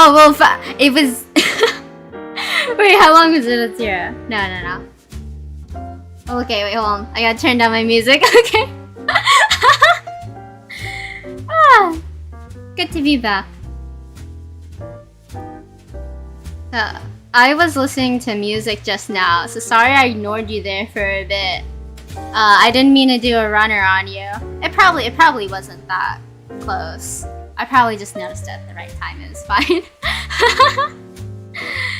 Oh, well, it was... Wait, how long was it at 0? No. Okay, wait, hold on. I gotta turn down my music. Okay. Good to be back. I was listening to music just now, so sorry I ignored you there for a bit. I didn't mean to do a runner on you. It probably wasn't that close. I probably just noticed it at the right time. It was fine.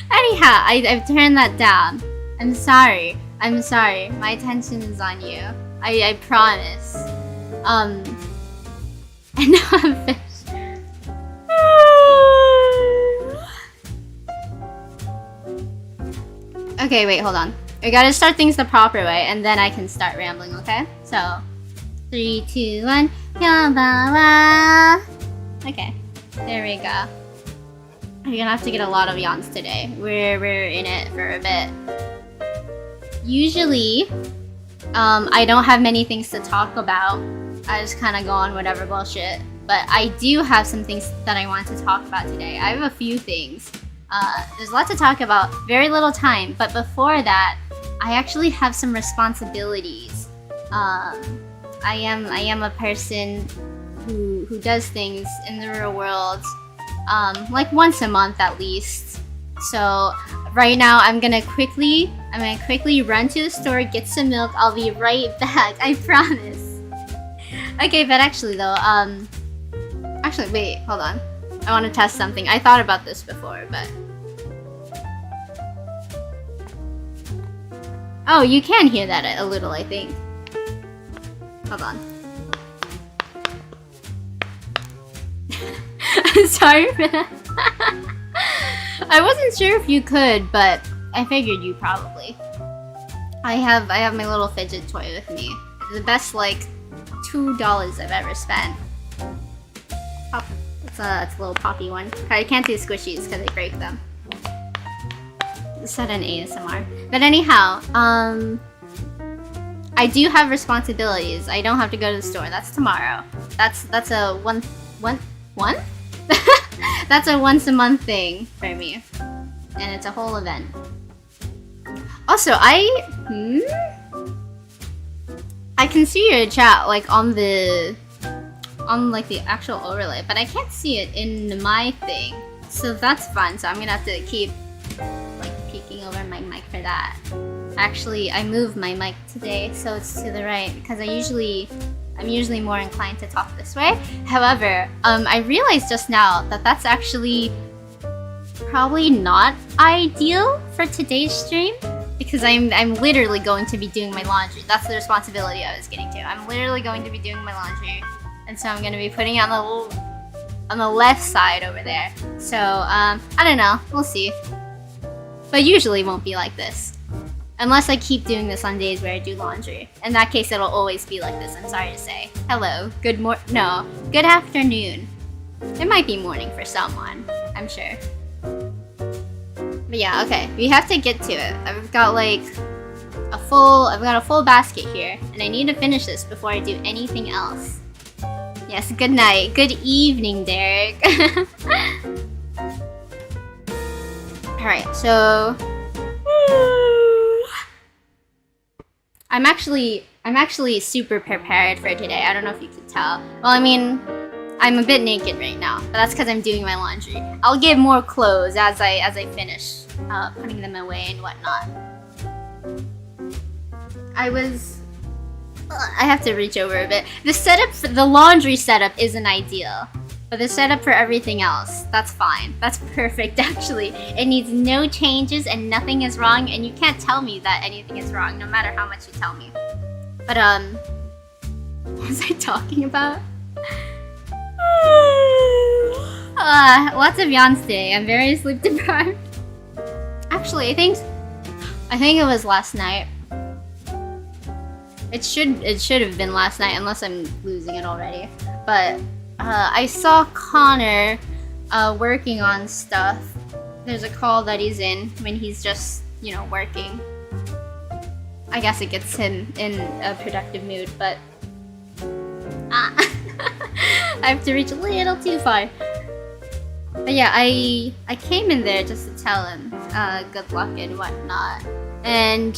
Anyhow, I've turned that down. I'm sorry. My attention is on you. I promise. And now I'm finished. Okay, wait, hold on. We gotta start things the proper way, and then I can start rambling, okay? So, 3, 2, 1. Okay, there we go. You're gonna have to get a lot of yawns today. We're in it for a bit. Usually, I don't have many things to talk about. I just kind of go on whatever bullshit. But I do have some things that I want to talk about today. I have a few things. There's a lot to talk about, very little time, but before that, I actually have some responsibilities. I am a person who does things in the real world, like once a month at least. So right now I'm gonna quickly run to the store, get some milk. I'll be right back, I promise. Okay, but actually though, actually wait, hold on. I want to test something. I thought about this before, but... Oh, you can hear that a little, I think. Hold on. I'm sorry for that. I wasn't sure if you could, but I figured you probably. I have my little fidget toy with me. The best, like, $2 I've ever spent. Pop. It's a little poppy one. I can't do squishies because I break them. Set an ASMR. But anyhow, I do have responsibilities. I don't have to go to the store. That's tomorrow. That's a one? That's a once a month thing for me, and it's a whole event. Also, I can see your chat like on the actual overlay, but I can't see it in my thing. So that's fun. So I'm gonna have to keep like peeking over my mic for that. Actually, I moved my mic today, so it's to the right because I'm usually more inclined to talk this way. However, I realized just now that that's actually probably not ideal for today's stream because I'm literally going to be doing my laundry. That's the responsibility I was getting to. I'm literally going to be doing my laundry. And so I'm gonna be putting it on the left side over there. So I don't know, we'll see. But usually it won't be like this, unless I keep doing this on days where I do laundry. In that case, it'll always be like this. I'm sorry to say. Hello, good afternoon. It might be morning for someone, I'm sure. But yeah, okay, we have to get to it. I've got a full basket here, and I need to finish this before I do anything else. Yes, good night. Good evening, Derek. Alright, so... I'm actually super prepared for today. I don't know if you could tell. Well, I mean, I'm a bit naked right now, but that's because I'm doing my laundry. I'll get more clothes as I finish putting them away and whatnot. I have to reach over a bit. The laundry setup isn't ideal, but the setup for everything else, that's fine. That's perfect, actually. It needs no changes and nothing is wrong, and you can't tell me that anything is wrong, no matter how much you tell me. But, what was I talking about? Lots of yawns today. I'm very sleep deprived. Actually, I think it was last night. It should have been last night, unless I'm losing it already. But I saw Connor working on stuff. There's a call that he's in when he's just, working. I guess it gets him in a productive mood, but I have to reach a little too far. But yeah, I came in there just to tell him good luck and whatnot, and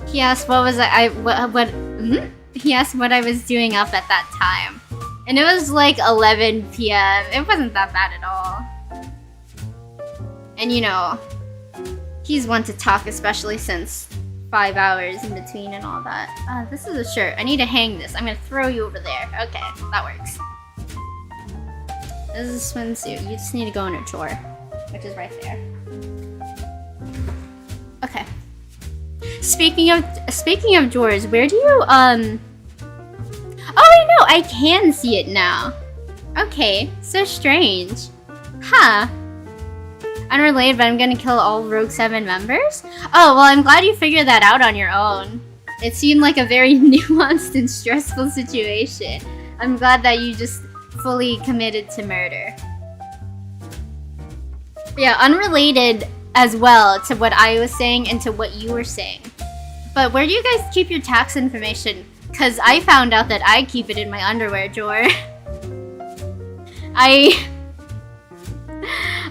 he asked what was he asked what I was doing up at that time, and it was like 11 p.m. It wasn't that bad at all. And you know, he's one to talk, especially since 5 hours in between and all that. This is a shirt. I need to hang this. I'm gonna throw you over there. Okay, that works. This is a swimsuit. You just need to go in a drawer, which is right there. Okay. Speaking of drawers, where do you Oh, I know. I can see it now. Okay, so strange. Huh. Unrelated, but I'm gonna kill all Rogue 7 members? Oh, well, I'm glad you figured that out on your own. It seemed like a very nuanced and stressful situation. I'm glad that you just fully committed to murder. Yeah, unrelated as well to what I was saying and to what you were saying. But where do you guys keep your tax information? Because I found out that I keep it in my underwear drawer. I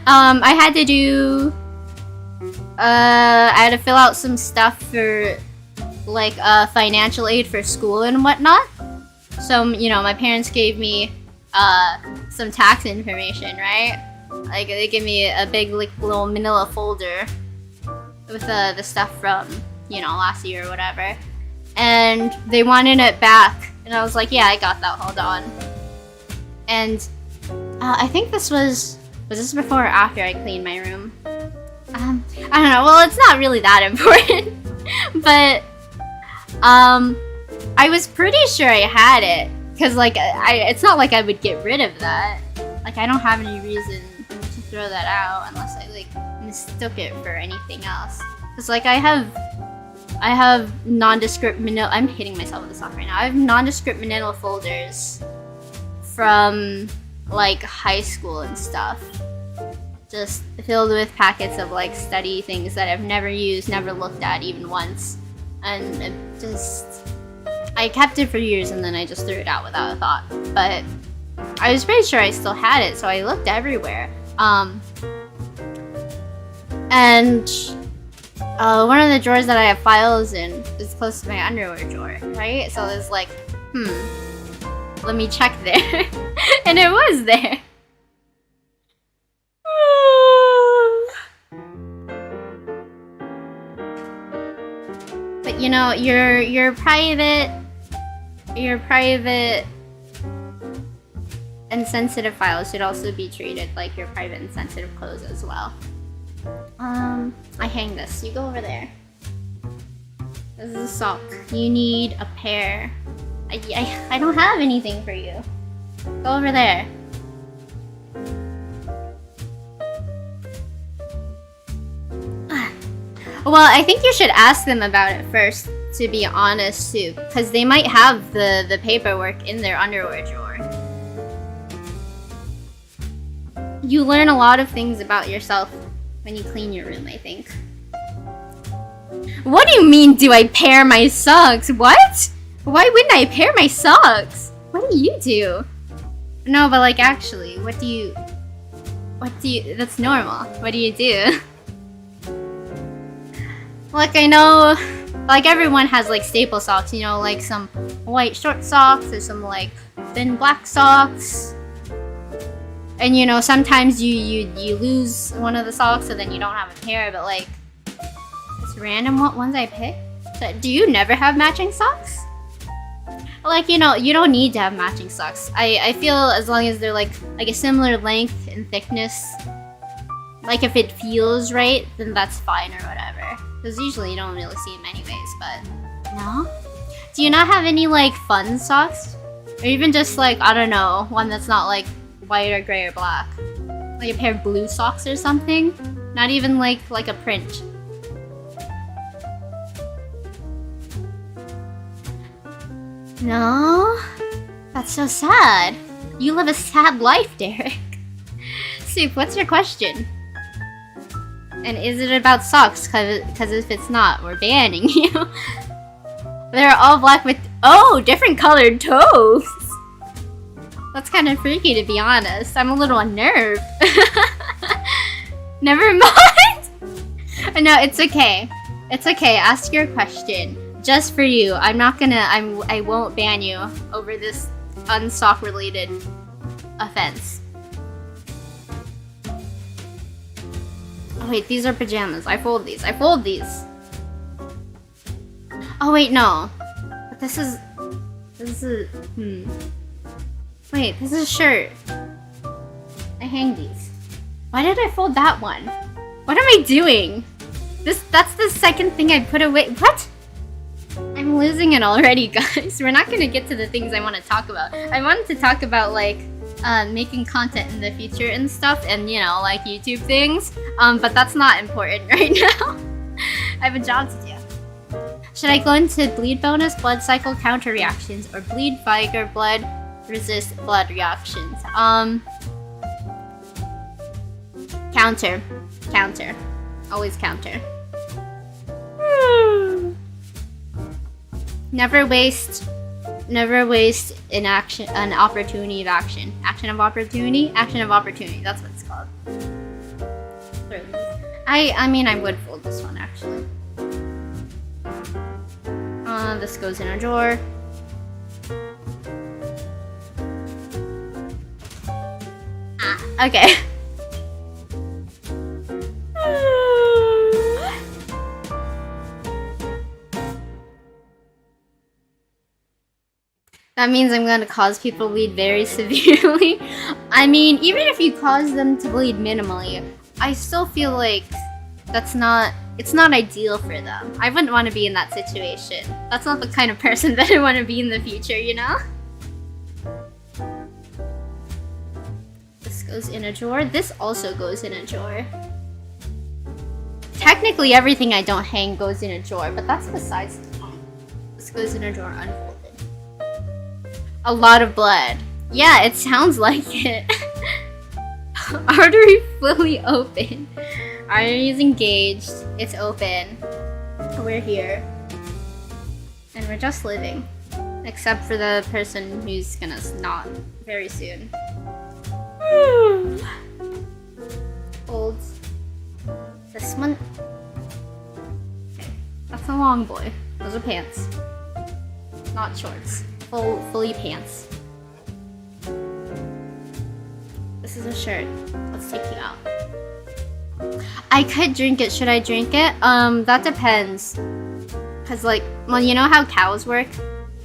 had to do, I had to fill out some stuff for, like, financial aid for school and whatnot. So, you know, my parents gave me, some tax information, right? Like, they gave me a big, like, little manila folder with, the stuff from, you know, last year or whatever. And they wanted it back. And I was like, yeah, I got that, hold on. And, I think this was this before or after I cleaned my room? I don't know. Well, it's not really that important. But, I was pretty sure I had it. Because, like, it's not like I would get rid of that. Like, I don't have any reason to throw that out unless I, like, mistook it for anything else. Because, like, I have nondescript manila... I'm hitting myself with the sock right now. I have nondescript manila folders from, like, high school and stuff. Just filled with packets of, like, study things that I've never used, never looked at even once. And it just... I kept it for years and then I just threw it out without a thought. But I was pretty sure I still had it, so I looked everywhere. And one of the drawers that I have files in is close to my underwear drawer, right? So there's like, let me check there. And it was there. But you know, your private and sensitive files should also be treated like your private and sensitive clothes as well. I hang this. You go over there. This is a sock. You need a pair. I don't have anything for you. Go over there. Well, I think you should ask them about it first, to be honest, too. Because they might have the paperwork in their underwear drawer. You learn a lot of things about yourself when you clean your room, I think. What do you mean, do I pair my socks? What? Why wouldn't I pair my socks? What do you do? No, but like actually, what do you... That's normal. What do you do? Like, I know, like, everyone has, like, staple socks, you know, like, some white short socks, or some, like, thin black socks. And, you know, sometimes you lose one of the socks, so then you don't have a pair, but, like, it's random what ones I pick. So, do you never have matching socks? Like, you know, you don't need to have matching socks. I feel as long as they're, like a similar length and thickness, like, if it feels right, then that's fine or whatever. Because usually you don't really see them anyways, but... No? Do you not have any, like, fun socks? Or even just, like, I don't know, one that's not, like, white or gray or black? Like a pair of blue socks or something? Not even, like a print. No? That's so sad. You live a sad life, Derek. Soup, what's your question? And is it about socks? Cause if it's not, we're banning you. They're all black with... Oh! Different colored toes! That's kind of freaky, to be honest. I'm a little unnerved. Never mind. No, it's okay. It's okay. Ask your question. Just for you. I'm not gonna. I won't ban you over this unstock related offense. Oh wait, these are pajamas. I fold these. I fold these. Oh wait, no. But this is. Wait, this is a shirt. I hang these. Why did I fold that one? What am I doing? That's the second thing I put away. What? I'm losing it already, guys. We're not gonna get to the things I want to talk about. I wanted to talk about, like, making content in the future and stuff, and, you know, like, YouTube things. But that's not important right now. I have a job to do. Should I go into bleed bonus, blood cycle, counter reactions, or bleed vigor, blood resist blood reactions? Counter. Counter. Always counter. Never waste an opportunity of action. Action of opportunity? Action of opportunity. That's what it's called. I mean, I would fold this one, actually. This goes in a drawer. Okay. That means I'm going to cause people to bleed very severely. I mean, even if you cause them to bleed minimally, I still feel like it's not ideal for them. I wouldn't want to be in that situation. That's not the kind of person that I want to be in the future, you know? This goes in a drawer. This also goes in a drawer. Technically, everything I don't hang goes in a drawer, but that's besides the point. This goes in a drawer unfolded. A lot of blood. Yeah, it sounds like it. Artery fully open. Artery is engaged. It's open. We're here. And we're just living. Except for the person who's gonna snot very soon. Hold. This one. Okay. That's a long boy. Those are pants. Not shorts. Fully pants. This is a shirt. Let's take you out. I could drink it. Should I drink it? That depends. Cause like, well, you know how cows work?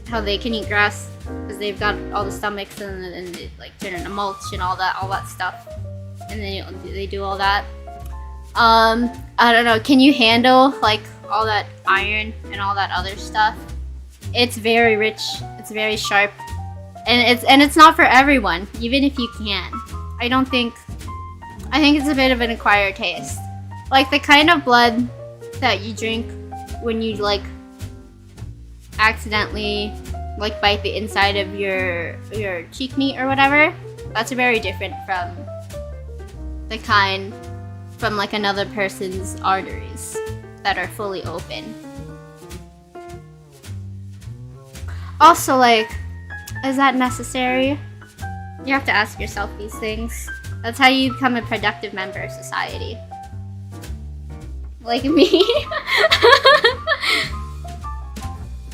How they can eat grass? Cause they've got all the stomachs and they like turn into mulch and all that stuff. And then they do all that. I don't know. Can you handle like all that iron and all that other stuff? It's very rich. It's very sharp, and it's not for everyone. Even if you can, I think it's a bit of an acquired taste. Like the kind of blood that you drink when you like accidentally like bite the inside of your cheek meat or whatever. That's very different from the kind from like another person's arteries that are fully open. Also, like, is that necessary? You have to ask yourself these things. That's how you become a productive member of society. Like me.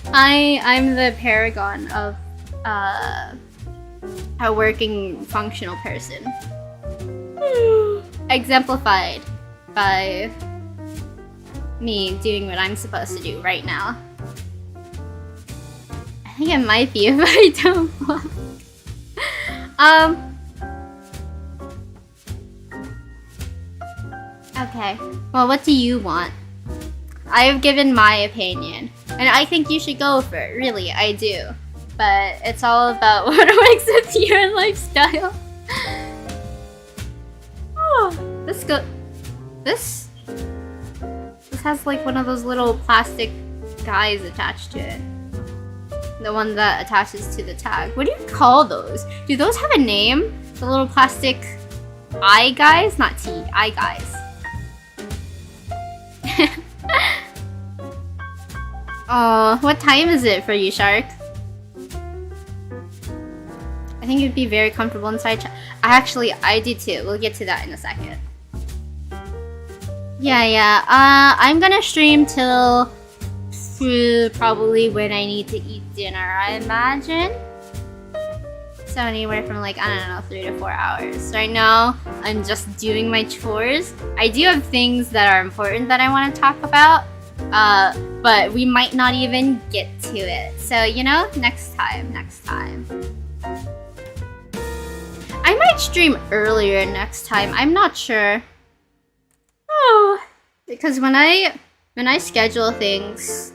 I'm the paragon of a working functional person. Exemplified by me doing what I'm supposed to do right now. I think it might be if I don't want. Okay. Well, what do you want? I have given my opinion, and I think you should go for it. Really, I do. But it's all about what makes it to your lifestyle. Oh, this has like one of those little plastic guys attached to it. The one that attaches to the tag. What do you call those? Do those have a name? The little plastic eye guys? Not teeth, eye guys. Oh, what time is it for you, Shark? I think it'd be very comfortable inside. I do too. We'll get to that in a second. Yeah. I'm gonna stream till probably when I need to eat dinner, I imagine. So anywhere from like, I don't know, 3 to 4 hours. Right now, I'm just doing my chores. I do have things that are important that I want to talk about, but we might not even get to it. So, you know, next time. I might stream earlier next time. I'm not sure. Oh, because when I schedule things,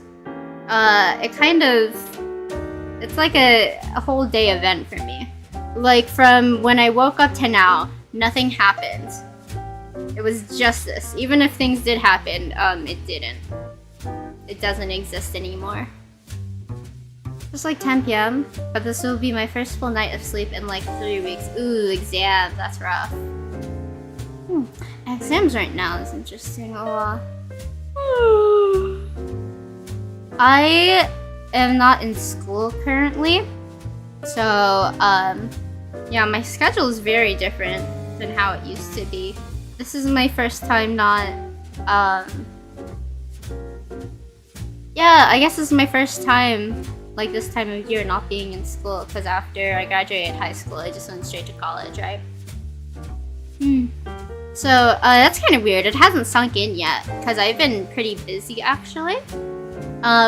it's like a whole day event for me. Like from when I woke up to now, nothing happened. It was just this. Even if things did happen, it didn't. It doesn't exist anymore. Just like 10 p.m. But this will be my first full night of sleep in like 3 weeks. Ooh, exams, that's rough. Exams right now is interesting. I am not in school currently, so yeah, my schedule is very different than how it used to be. This is my first time not yeah, I guess this is my first time like this time of year not being in school, because after I graduated high school I just went straight to college, right? So that's kind of weird. It hasn't sunk in yet because I've been pretty busy actually.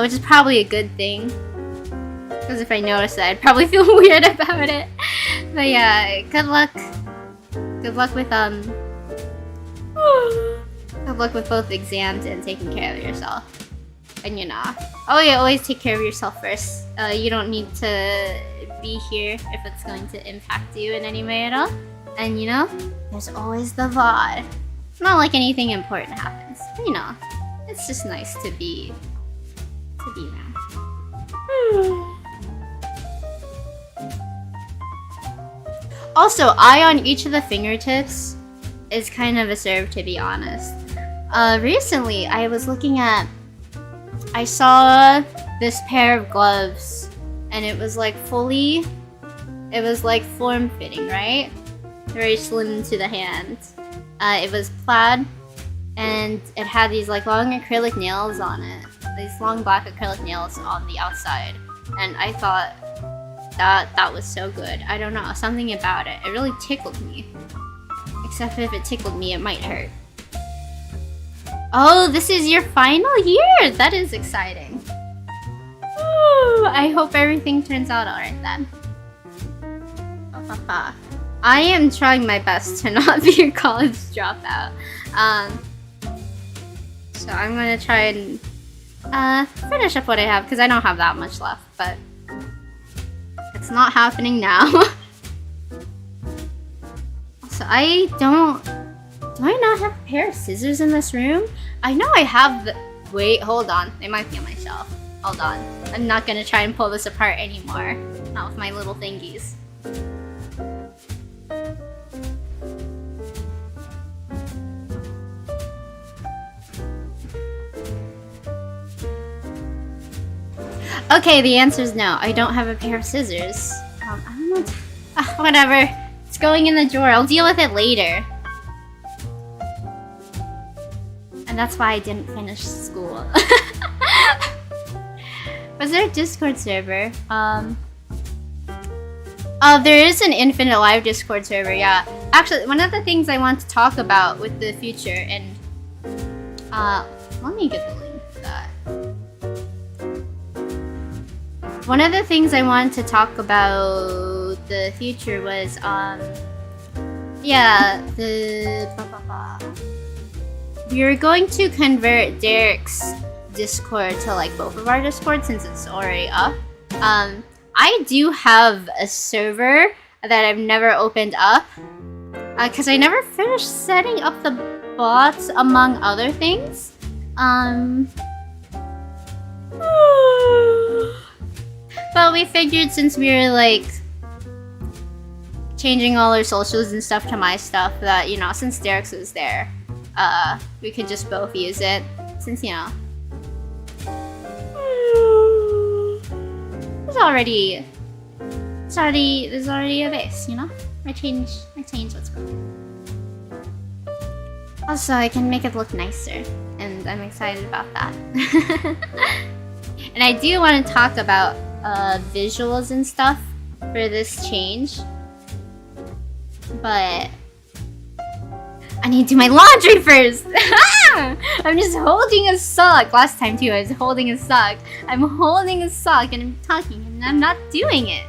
Which is probably a good thing, because if I noticed that, I'd probably feel weird about it. But yeah, good luck with good luck with both exams and taking care of yourself. And you know, always take care of yourself first. You don't need to be here if it's going to impact you in any way at all. And you know, there's always the VOD. It's not like anything important happens. You know, it's just nice to be there. Also, eye on each of the fingertips is kind of a serve, to be honest. Recently, I saw this pair of gloves, and it was like form-fitting, right? Very slim to the hand. It was plaid, and it had these like long acrylic nails on it. These long black acrylic nails on the outside, and I thought that was so good. I don't know, something about it. It really tickled me. Except if it tickled me, it might hurt. Oh, this is your final year! That is exciting. Ooh, I hope everything turns out alright then. I am trying my best to not be a college dropout. So I'm gonna try and finish up what I have, because I don't have that much left, but it's not happening now. So do I not have a pair of scissors in this room? I know I have wait, hold on. They might be on my shelf. Hold on. I'm not gonna try and pull this apart anymore. Not with my little thingies. Okay, the answer is no. I don't have a pair of scissors. I don't know. Whatever. It's going in the drawer. I'll deal with it later. And that's why I didn't finish school. Was there a Discord server? There is an Infinite Live Discord server, yeah. Actually, one of the things I want to talk about with the future, and let me get the link for that. One of the things I wanted to talk about the future was, we were going to convert Derik's Discord to like both of our Discords since it's already up. I do have a server that I've never opened up because I never finished setting up the bots, among other things. But we figured since we were like changing all our socials and stuff to my stuff, that, you know, since Derik's was there, we could just both use it, since, you know, there's already a base, you know? I change what's going. Also, I can make it look nicer, and I'm excited about that. And I do want to talk about visuals and stuff for this change, but I need to do my laundry first. I'm just holding a sock. Last time too, I was holding a sock. I'm holding a sock and I'm talking and I'm not doing it.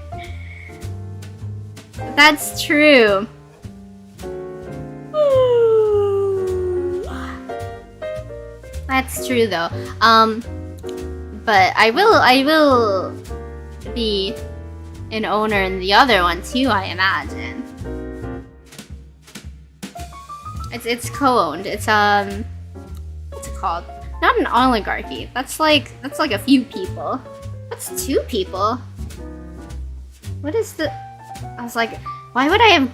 That's true. That's true though. But I will be an owner in the other one too, I imagine. It's co-owned. It's what's it called? Not an oligarchy. That's like a few people. That's 2 people. What is the? I was like, why would I have?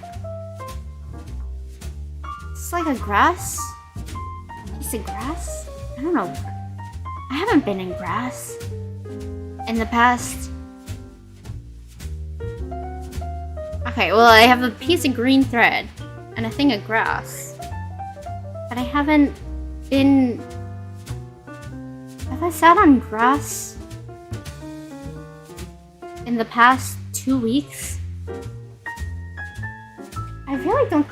It's like a grass. Piece of grass. I don't know. I haven't been in grass in the past. Okay, well I have a piece of green thread and a thing of grass, but I haven't been. Have I sat on grass in the past 2 weeks? I really don't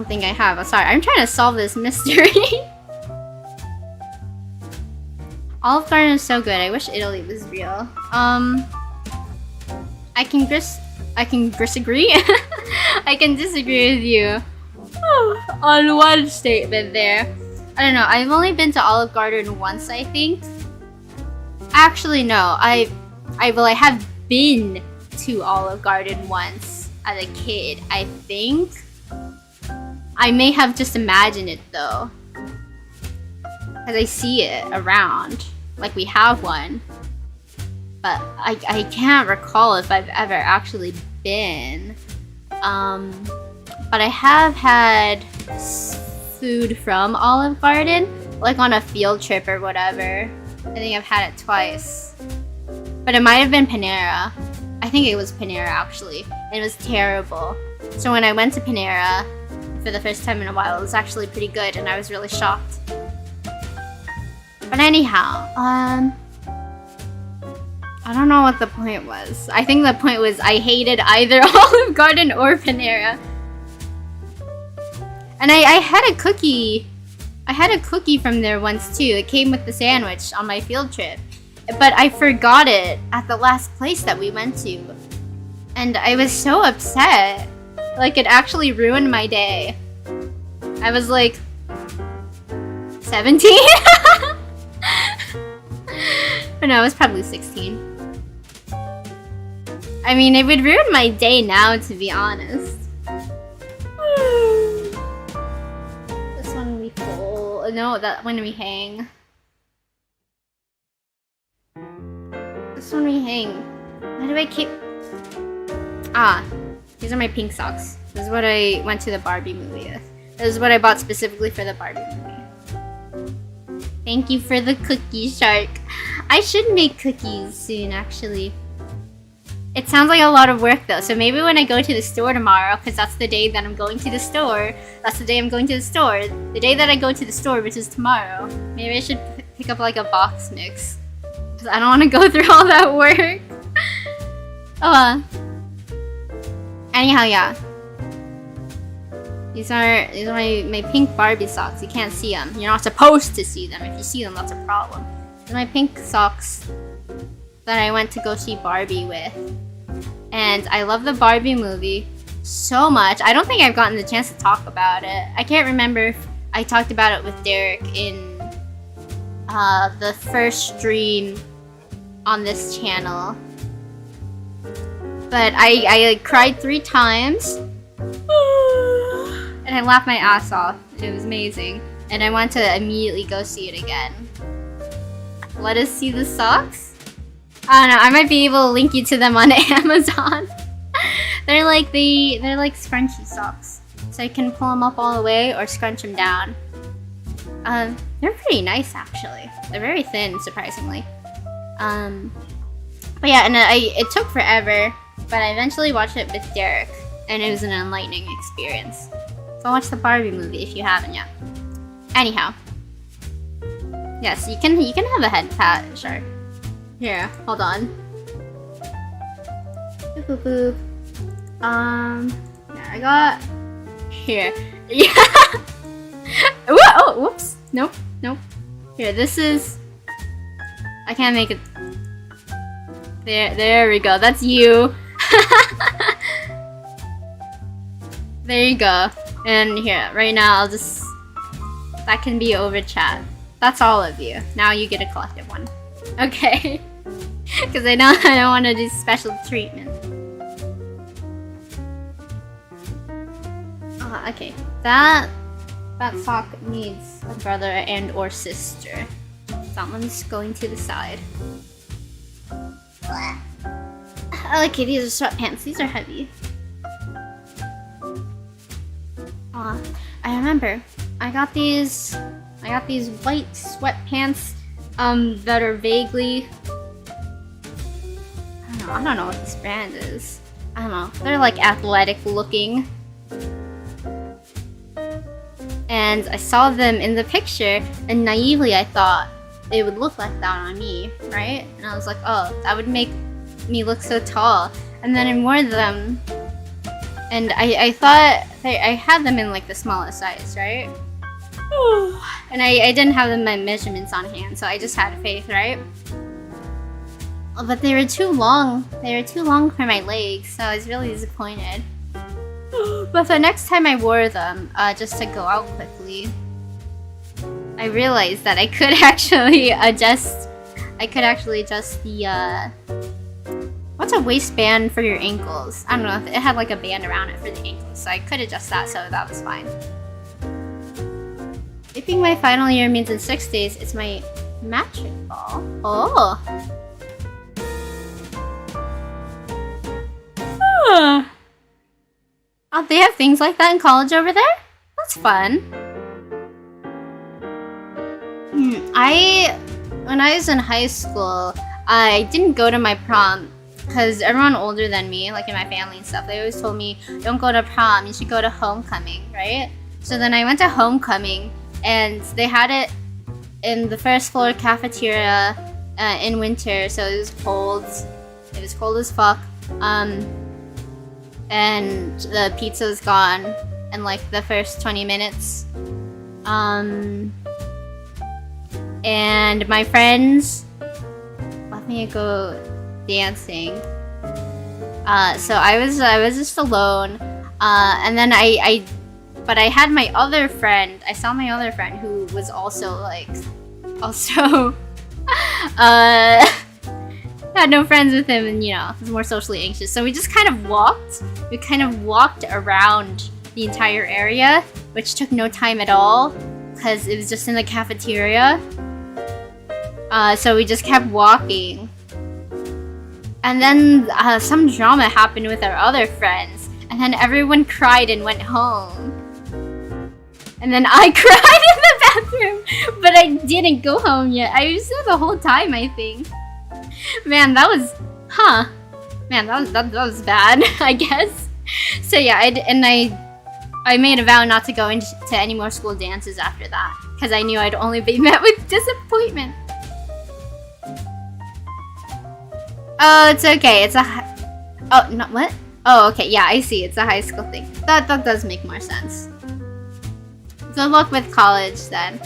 think I have. I'm sorry. I'm trying to solve this mystery. Olive Garden is so good. I wish Italy was real. I can disagree. I can disagree with you on one statement there. I don't know. I've only been to Olive Garden once, I think. Actually, no. I have been to Olive Garden once as a kid, I think. I may have just imagined it though, because I see it around, like we have one, but I can't recall if I've ever actually been. But I have had food from Olive Garden, like on a field trip or whatever. I think I've had it twice, but it might have been Panera. I think it was Panera actually. It was terrible. So when I went to Panera for the first time in a while, it was actually pretty good, and I was really shocked. But anyhow, I don't know what the point was. I think the point was I hated either Olive Garden or Panera. And I had a cookie. I had a cookie from there once too. It came with the sandwich on my field trip. But I forgot it at the last place that we went to. And I was so upset. Like, it actually ruined my day. I was like 17? Or no, I was probably 16. I mean, it would ruin my day now, to be honest. This one we fold. No, that one we hang. This one we hang. Why do I keep... Ah, these are my pink socks. This is what I went to the Barbie movie with. This is what I bought specifically for the Barbie movie. Thank you for the cookie, Shark. I should make cookies soon, actually. It sounds like a lot of work though, so maybe when I go to the store tomorrow, because that's the day that I'm going to the store, that's the day I'm going to the store, the day that I go to the store, which is tomorrow, maybe I should pick up like a box mix. Because I don't want to go through all that work. Anyhow, yeah. These are my pink Barbie socks. You can't see them. You're not supposed to see them. If you see them, that's a problem. These are my pink socks that I went to go see Barbie with. And I love the Barbie movie so much. I don't think I've gotten the chance to talk about it. I can't remember if I talked about it with Derek in the first stream on this channel. But I cried 3 times. And I laughed my ass off. It was amazing. And I want to immediately go see it again. Let us see the socks? I don't know, I might be able to link you to them on Amazon. they're like scrunchy socks. So I can pull them up all the way or scrunch them down. They're pretty nice actually. They're very thin, surprisingly. But yeah, and it took forever but I eventually watched it with Derek, and it was an enlightening experience. So watch the Barbie movie if you haven't yet. Anyhow, yes, you can have a head pat, sure. Here, hold on. Boop, boop, boop. Yeah, I got here. Yeah. Oh, whoops. Nope, nope. Here, this is. I can't make it. There we go. That's you. There you go. And here, right now, I'll just. That can be over chat. That's all of you. Now you get a collective one. Okay. Because I don't want to do special treatment. Okay. That sock needs a brother and or sister. That one's going to the side. Okay, these are sweatpants. These are heavy. I remember. I got these white sweatpants that are vaguely I don't know what this brand is. I don't know. They're like athletic looking. And I saw them in the picture and naively I thought they would look like that on me, right? And I was like, oh, that would make me look so tall. And then I wore them and I thought I had them in like the smallest size, right? And I didn't have my measurements on hand, so I just had faith, right? But they were too long. They were too long for my legs, so I was really disappointed. But the next time I wore them, just to go out quickly, I realized that I could actually adjust. I could actually adjust the what's a waistband for your ankles? I don't know. It had like a band around it for the ankles, so I could adjust that, so that was fine. Skipping my final year means in 6 days it's my matric ball. Oh. Oh, they have things like that in college over there? That's fun. When I was in high school, I didn't go to my prom because everyone older than me, like in my family and stuff, they always told me, don't go to prom, you should go to homecoming, right? So then I went to homecoming and they had it in the first floor cafeteria in winter, so it was cold. It was cold as fuck. And the pizza was gone in like the first 20 minutes. And my friends let me go dancing. So I was just alone. And then but I had my other friend. I saw my other friend who was also had no friends with him, and was more socially anxious. So we just kind of walked. We kind of walked around the entire area, which took no time at all because it was just in the cafeteria. So we just kept walking. And then some drama happened with our other friends, and then everyone cried and went home. And then I cried in the bathroom, but I didn't go home yet. I was there the whole time, I think. Man, that was, Man, that was bad, I guess. So yeah, I made a vow not to go into any more school dances after that, because I knew I'd only be met with disappointment. Oh, it's okay. It's oh, no, what? Oh, okay. Yeah, I see. It's a high school thing. That does make more sense. Good luck with college then.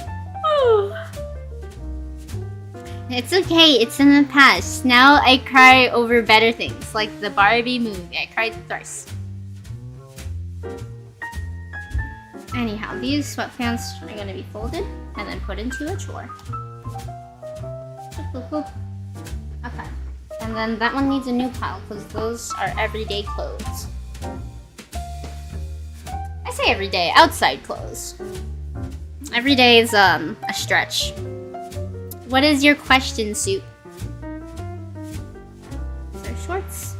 It's okay. It's in the past. Now I cry over better things, like the Barbie movie. I cried thrice. Anyhow, these sweatpants are gonna be folded and then put into a drawer. Okay. And then that one needs a new pile because those are everyday clothes. I say everyday, outside clothes. Every day is a stretch. What is your question, Soup? These are shorts.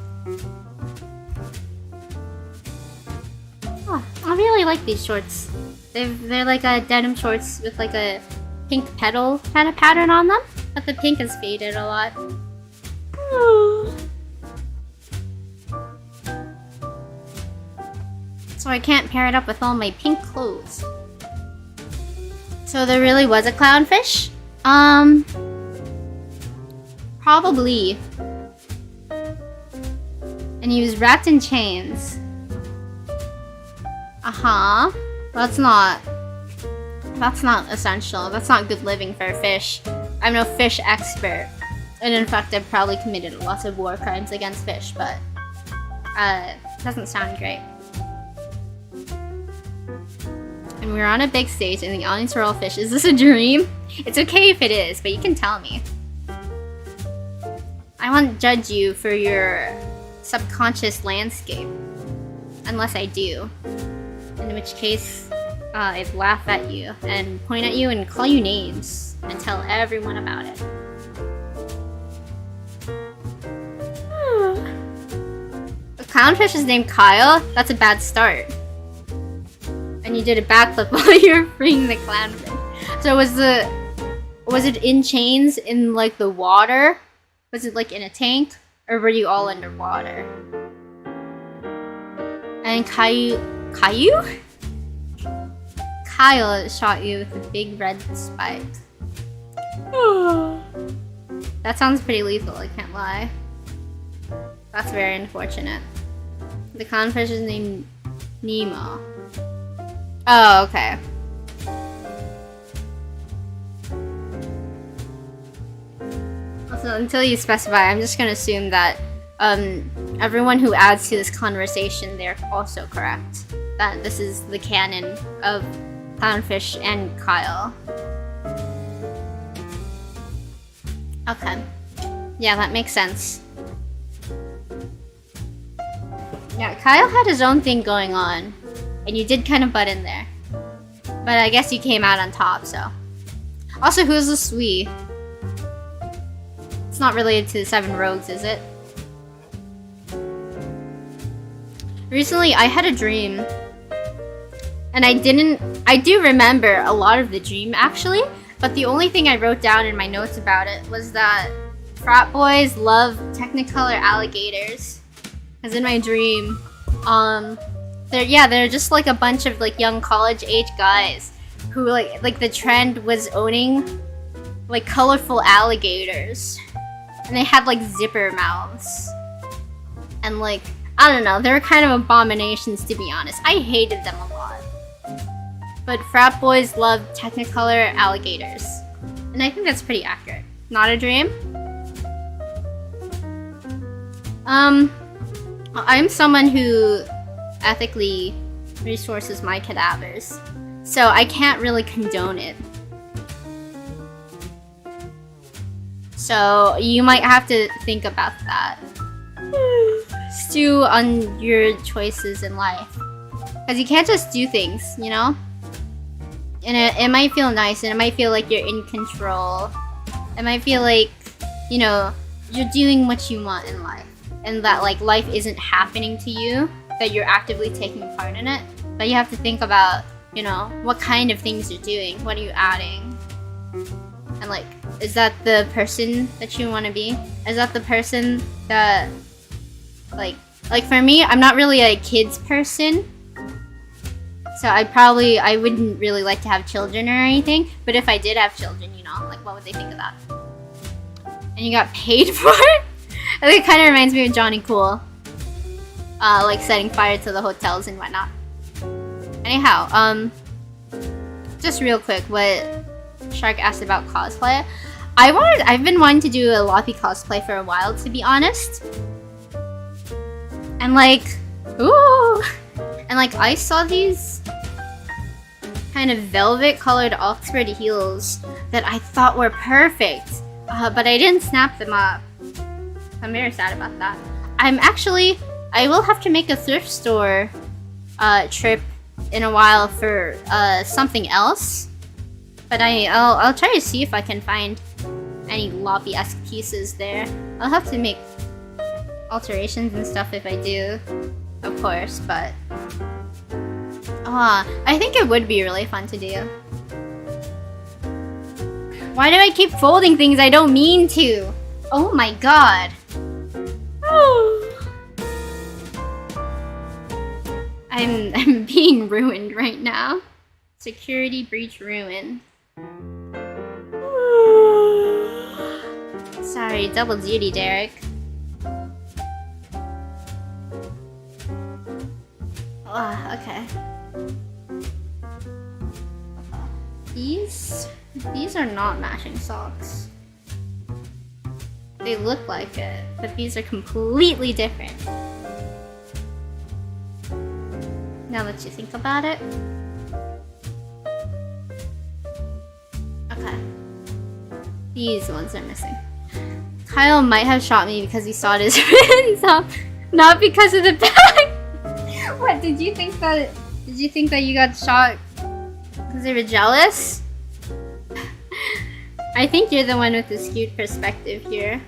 Oh, I really like these shorts. They're like denim shorts with like a pink petal kind of pattern on them, but the pink has faded a lot. So I can't pair it up with all my pink clothes. So there really was a clownfish? Probably. And he was wrapped in chains. Uh-huh. That's not essential. That's not good living for a fish. I'm no fish expert. And in fact, I've probably committed lots of war crimes against fish, but doesn't sound great. And we were on a big stage and the audience were all fish. Is this a dream? It's okay if it is, but you can tell me. I won't judge you for your subconscious landscape. Unless I do. In which case, I'd laugh at you and point at you and call you names and tell everyone about it. The clownfish is named Kyle? That's a bad start. And you did a backflip while you were freeing the clownfish. So was it in chains in like the water? Was it like in a tank? Or were you all underwater? And Kyle shot you with a big red spike. That sounds pretty lethal, I can't lie. That's very unfortunate. The clownfish is named Nemo. Oh, okay. Also, until you specify, I'm just gonna assume that everyone who adds to this conversation, they're also correct. That this is the canon of Clownfish and Kyle. Okay. Yeah, that makes sense. Yeah, Kyle had his own thing going on, and you did kind of butt in there. But I guess you came out on top, so. Also, who's the Swee? It's not related to the Seven Rogues, is it? Recently, I had a dream. And I do remember a lot of the dream, actually. But the only thing I wrote down in my notes about it was that frat boys love Technicolor alligators. Because in my dream, they're just like a bunch of like young college-age guys who like the trend was owning like colorful alligators. And they had like zipper mouths. And like, I don't know, they were kind of abominations, to be honest. I hated them a lot. But frat boys love Technicolor alligators. And I think that's pretty accurate. Not a dream? I'm someone who ethically resources my cadavers. So I can't really condone it. So you might have to think about that. Stew on your choices in life. Because you can't just do things, you know? And it might feel nice, and it might feel like you're in control. It might feel like, you know, you're doing what you want in life. And that, like, life isn't happening to you. That you're actively taking part in it. But you have to think about, you know, what kind of things you're doing. What are you adding? And, like, is that the person that you want to be? Is that the person that, like for me, I'm not really a kids person. So I wouldn't really like to have children or anything. But if I did have children, you know, like what would they think of that? And you got paid for it? I think it kind of reminds me of Johnny Cool. Like setting fire to the hotels and whatnot. Anyhow, just real quick, what Shark asked about cosplay. I've been wanting to do a Loppy cosplay for a while, to be honest. And like, ooh! And like, I saw these kind of velvet colored Oxford heels that I thought were perfect. But I didn't snap them up. I'm very sad about that. I will have to make a thrift store trip in a while for something else. But I'll try to see if I can find any Loppy-esque pieces there. I'll have to make alterations and stuff if I do, of course, but I think it would be really fun to do. Why do I keep folding things I don't mean to? Oh my god. I'm being ruined right now. Security breach ruined. Sorry, double duty, Derek. Okay. These are not matching socks. They look like it, but these are completely different. Now that you think about it. Okay. These ones are missing. Kyle might have shot me because he saw his friends up, not because of the bag. What, did you think that you got shot because they were jealous? I think you're the one with the skewed perspective here.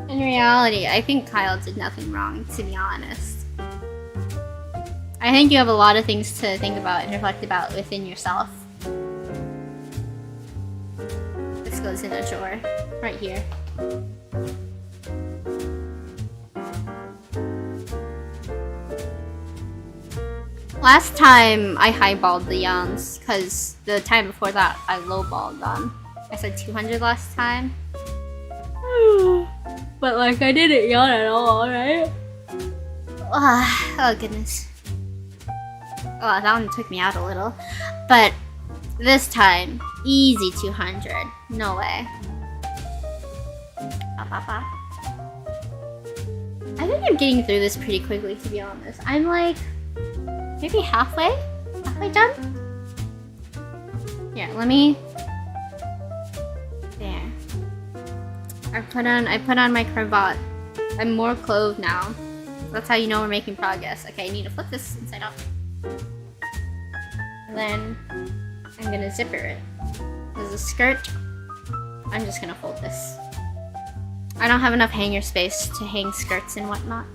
In reality, I think Kyle did nothing wrong, to be honest. I think you have a lot of things to think about and reflect about within yourself. This goes in a drawer, right here. Last time I highballed the yawns, because the time before that I lowballed them. I said 200 last time. But like I didn't yawn at all, right? Oh goodness. Oh, that one took me out a little. But this time, easy 200. No way. I think I'm getting through this pretty quickly, to be honest. I'm like maybe halfway done. Here, let me. There. I put on my cravat. I'm more clothed now. That's how you know we're making progress. Okay, I need to flip this inside out. And then I'm gonna zipper it. There's a skirt. I'm just gonna fold this. I don't have enough hanger space to hang skirts and whatnot.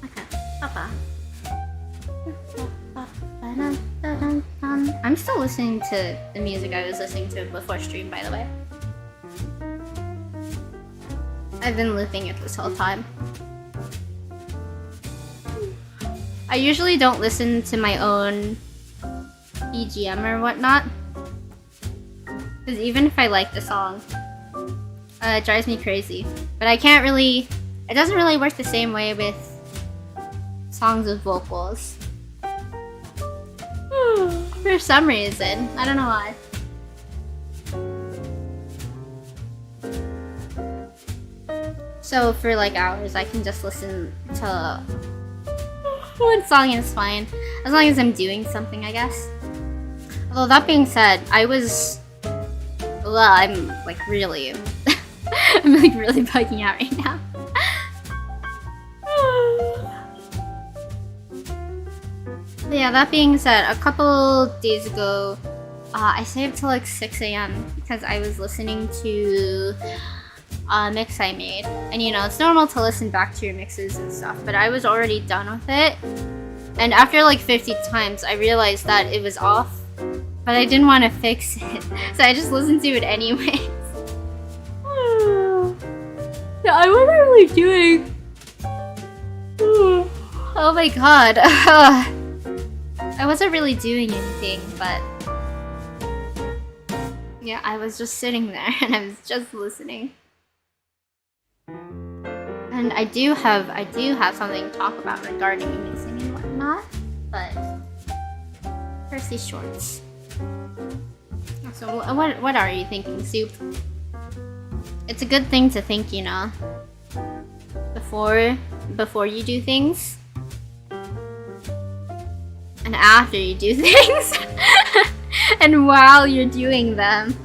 Okay, papa. I'm still listening to the music I was listening to before stream, by the way. I've been looping it this whole time. I usually don't listen to my own BGM or whatnot. Because even if I like the song, it drives me crazy. But I can't really... It doesn't really work the same way with songs with vocals. For some reason. I don't know why. So for like hours, I can just listen to one song and it's fine. As long as I'm doing something, I guess. Although that being said, I'm like really... I'm like really bugging out right now. Yeah, that being said, a couple days ago, I stayed up till like 6 AM because I was listening to a mix I made. And you know, it's normal to listen back to your mixes and stuff, but I was already done with it. And after like 50 times, I realized that it was off, but I didn't want to fix it. So I just listened to it anyways. Yeah, I wasn't really doing... Oh my god. I wasn't really doing anything, but... Yeah, I was just sitting there and I was just listening. And I do have something to talk about regarding mixing and whatnot, but first these shorts. So what are you thinking, Soup? It's a good thing to think, you know, before you do things, and after you do things, and while you're doing them.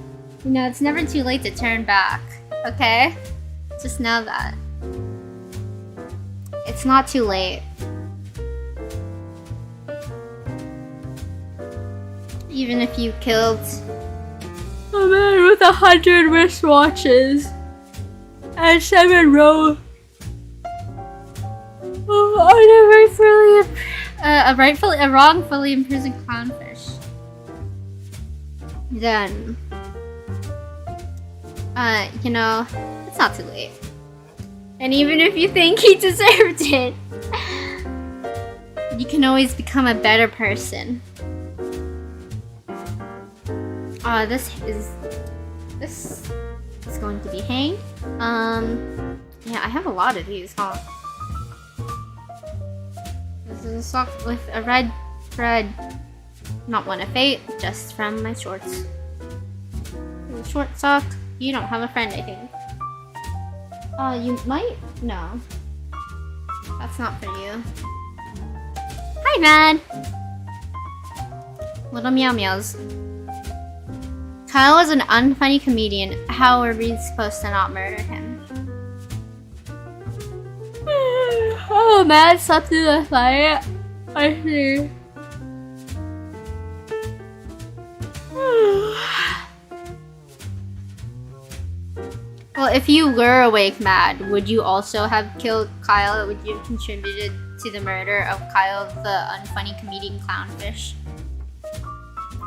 You know, it's never too late to turn back. Okay, just know that. It's not too late. Even if you killed a man with 100 wristwatches and 7 rows a wrongfully imprisoned clownfish, then you know, it's not too late. And even if you think he deserved it, you can always become a better person. This is going to be hanged. Yeah, I have a lot of these, huh? This is a sock with a red thread. Not one of fate, just from my shorts. A short sock. You don't have a friend, I think. You might? No. That's not for you. Hi, man! Little meow meows. Kyle is an unfunny comedian. How are we supposed to not murder him? Oh, man, slept through the fight. I see. Well, if you were awake, Mad, would you also have killed Kyle? Would you have contributed to the murder of Kyle, the unfunny comedian clownfish?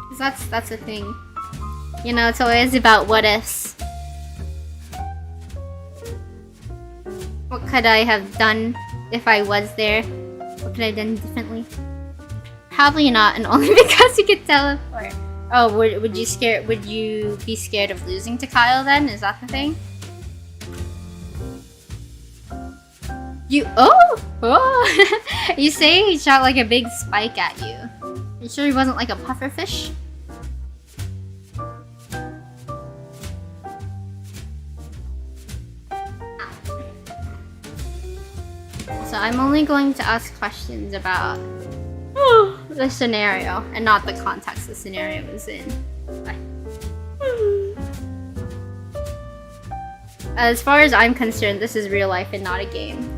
Because that's the thing. You know, it's always about what ifs. What could I have done if I was there? What could I have done differently? Probably not, and only because you could teleport. Oh, would you be scared of losing to Kyle then? Is that the thing? Oh! You say he shot like a big spike at you. You sure he wasn't like a pufferfish? So I'm only going to ask questions about the scenario and not the context the scenario was in. Bye. As far as I'm concerned, this is real life and not a game.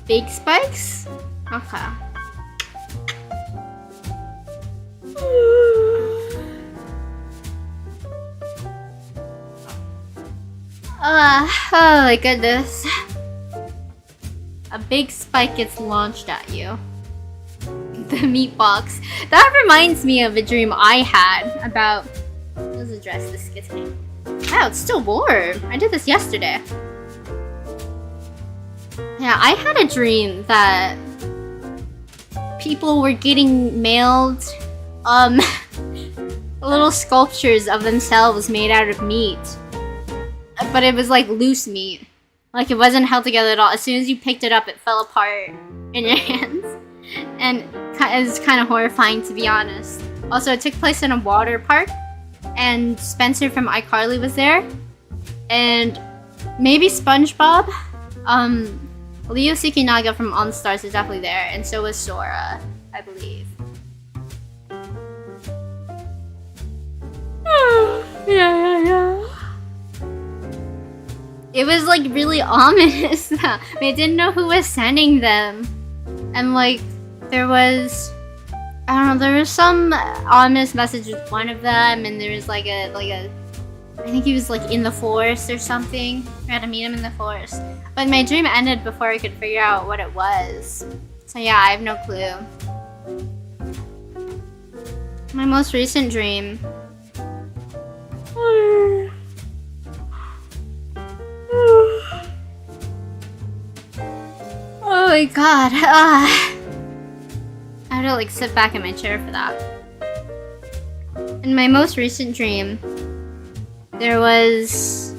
Big spikes? Okay. Oh my goodness. A big spike gets launched at you. The meat box. That reminds me of a dream I had about... Let's address this skitting. Wow, it's still warm. I did this yesterday. Yeah, I had a dream that people were getting mailed little sculptures of themselves made out of meat. But it was like loose meat. Like it wasn't held together at all. As soon as you picked it up, it fell apart in your hands. And it was kind of horrifying, to be honest. Also, it took place in a water park. And Spencer from iCarly was there. And maybe SpongeBob. Leo Sikinaga from On Stars is definitely there. And so was Sora, I believe. Yeah. It was like really ominous. I didn't know who was sending them. And like, there was, I don't know, there was some ominous message with one of them, and there was like a, I think he was like in the forest or something. I had to meet him in the forest. But my dream ended before I could figure out what it was. So yeah, I have no clue. My most recent dream. Oh my god. I had to like sit back in my chair for that. In my most recent dream, there was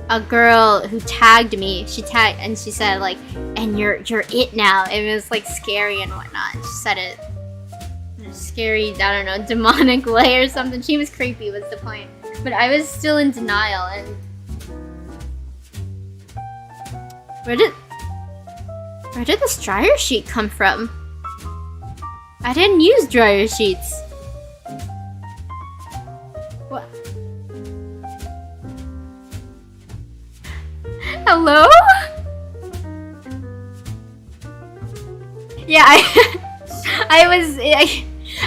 a girl who tagged me. She tagged and she said like, and you're it now. It was like scary and whatnot. She said it in a scary, I don't know, demonic way or something. She was creepy was the point. But I was still in denial. And where did this dryer sheet come from? I didn't use dryer sheets. What? Hello? Yeah, I was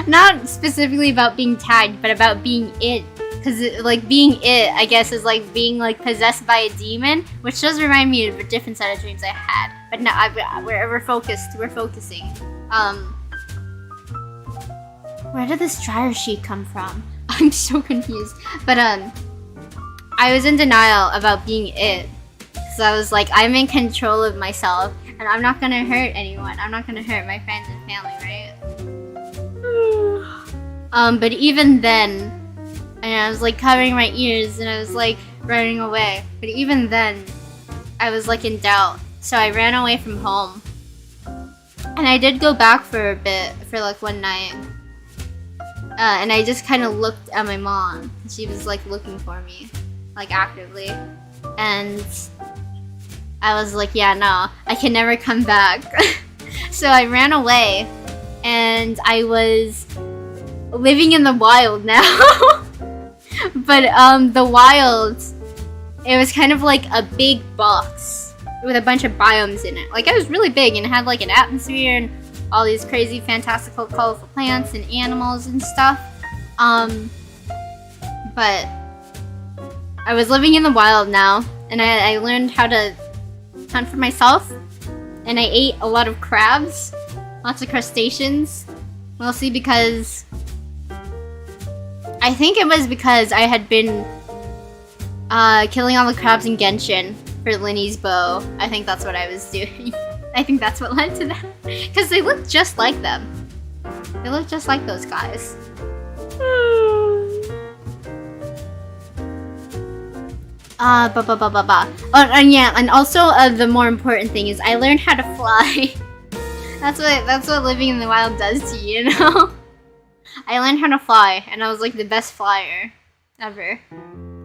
not specifically about being tagged, but about being it. Because like being it, I guess, is like being like possessed by a demon, which does remind me of a different set of dreams I had. But no, we're focused. We're focusing. Where did this dryer sheet come from? I'm so confused. But I was in denial about being it. So I was like, I'm in control of myself, and I'm not gonna hurt anyone. I'm not gonna hurt my friends and family, right? But even then, and I was like covering my ears, and I was like running away. But even then, I was like in doubt. So I ran away from home. And I did go back for a bit, for like one night. And I just kind of looked at my mom. She was like looking for me, like actively. And I was like, yeah, no, I can never come back. So I ran away, and I was living in the wild now. But the wild, it was kind of like a big box with a bunch of biomes in it. Like, it was really big, and it had like an atmosphere and all these crazy, fantastical, colorful plants and animals and stuff. But I was living in the wild now, and I learned how to hunt for myself, and I ate a lot of crabs, lots of crustaceans, mostly because I think it was because I had been killing all the crabs in Genshin for Linny's bow. I think that's what I was doing. I think that's what led to that, because they look just like them. They look just like those guys. Oh, and yeah, and also the more important thing is I learned how to fly. That's what living in the wild does to you, you know? I learned how to fly, and I was like the best flyer ever.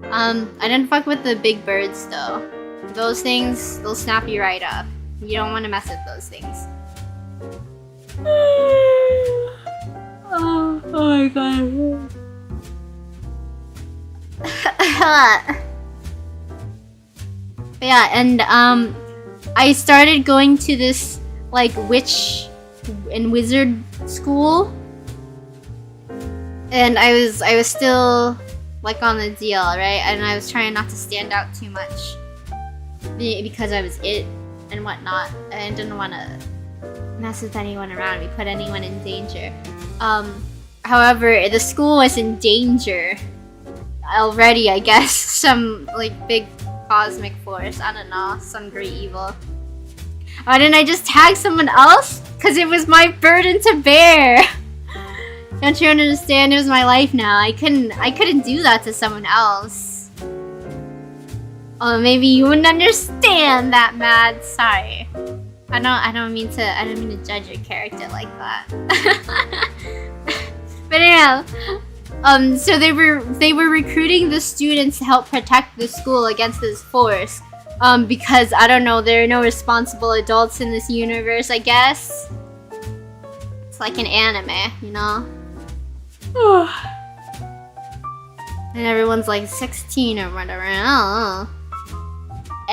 I didn't fuck with the big birds though. Those things, they'll snap you right up. You don't want to mess with those things. Oh my god. Yeah, and I started going to this like witch and wizard school, and I was still like on the deal, right? And I was trying not to stand out too much because I was it and whatnot. I didn't want to mess with anyone around me, put anyone in danger. However, the school was in danger already, I guess. Some like big cosmic force, I don't know, some great evil. Why didn't I just tag someone else? Because it was my burden to bear. Don't you understand? It was my life now. I couldn't do that to someone else. Oh, maybe you wouldn't understand that, Mad. Sorry. I don't mean to judge your character like that. But yeah. So they were recruiting the students to help protect the school against this force. Because I don't know, there are no responsible adults in this universe, I guess. It's like an anime, you know? And everyone's like 16 or whatever. I don't know.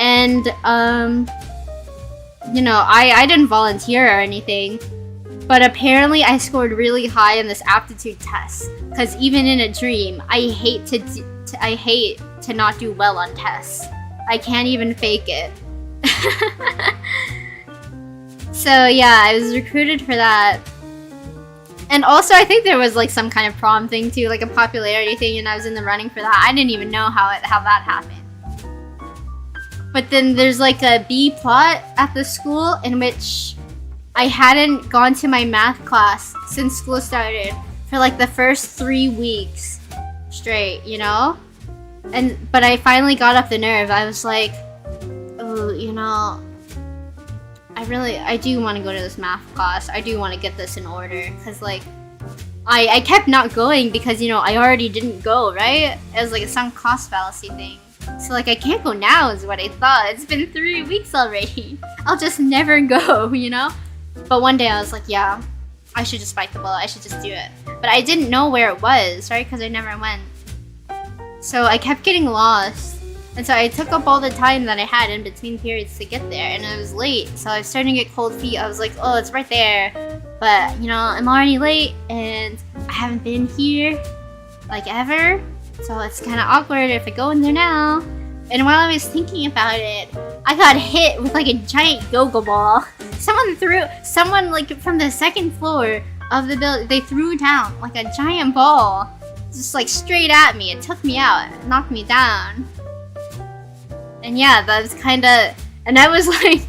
And you know, I didn't volunteer or anything. But apparently I scored really high in this aptitude test. Because even in a dream, I hate to not do well on tests. I can't even fake it. So yeah, I was recruited for that. And also I think there was like some kind of prom thing too, like a popularity thing, and I was in the running for that. I didn't even know how that happened. But then there's like a B plot at the school in which I hadn't gone to my math class since school started for like the first 3 weeks straight, you know? But I finally got up the nerve. I was like, oh, you know, I do want to go to this math class. I do want to get this in order. Because like, I kept not going because, you know, I already didn't go, right? It was like a sunk cost fallacy thing. So like, I can't go now is what I thought. It's been 3 weeks already. I'll just never go, you know? But one day I was like, yeah, I should just bite the bullet. I should just do it. But I didn't know where it was, right? Because I never went. So I kept getting lost. And so I took up all the time that I had in between periods to get there. And it was late. So I was starting to get cold feet. I was like, oh, it's right there. But, you know, I'm already late. And I haven't been here, like, ever. So it's kind of awkward if I go in there now. And while I was thinking about it, I got hit with like a giant go-go ball. Someone like from the second floor of the building, they threw down like a giant ball. just like straight at me. It took me out, it knocked me down. And yeah, that was kind of, and I was like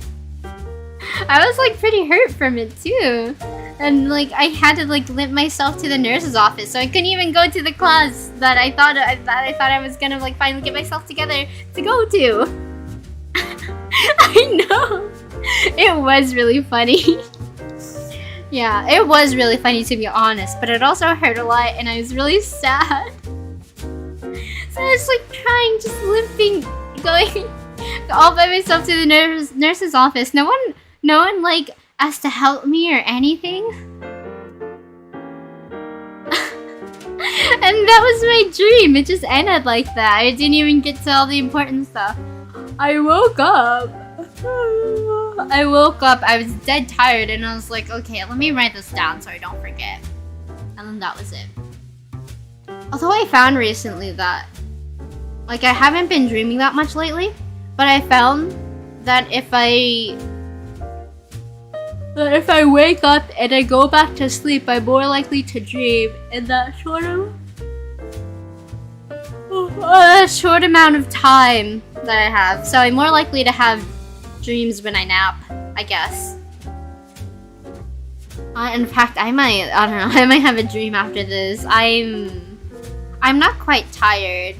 pretty hurt from it too. And like I had to like limp myself to the nurse's office, so I couldn't even go to the class that I thought I was gonna like finally get myself together to go to. I know. It was really funny. Yeah, it was really funny to be honest, but it also hurt a lot and I was really sad. So I was like trying, just limping, going all by myself to the nurse's office. No one like asked to help me or anything. And that was my dream. It just ended like that. I didn't even get to all the important stuff. I woke up, I was dead tired and I was like, okay, let me write this down so I don't forget. And then that was it. Although I found recently that, like, I haven't been dreaming that much lately, but I found that if I wake up and I go back to sleep, I'm more likely to dream in that short amount of time that I have. So I'm more likely to have dreams when I nap, I guess. In fact, I might have a dream after this. I'm not quite tired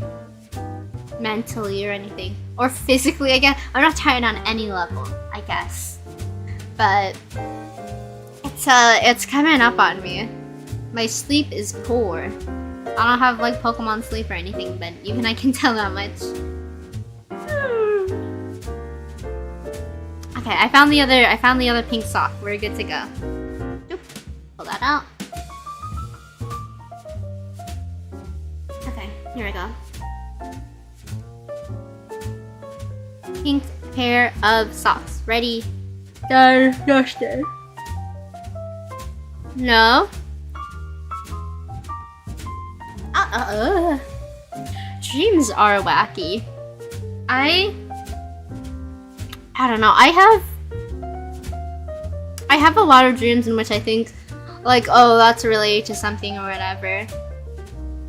mentally or anything, or physically, I guess. I'm not tired on any level, I guess. But it's coming up on me. My sleep is poor. I don't have like Pokemon sleep or anything, but even I can tell that much. Okay, I found the other pink sock. We're good to go. Oop, pull that out. Okay, here we go. Pink pair of socks. Ready? Done. Dusted. No. Dreams are wacky. I don't know. I have a lot of dreams in which I think, like, oh, that's related to something or whatever.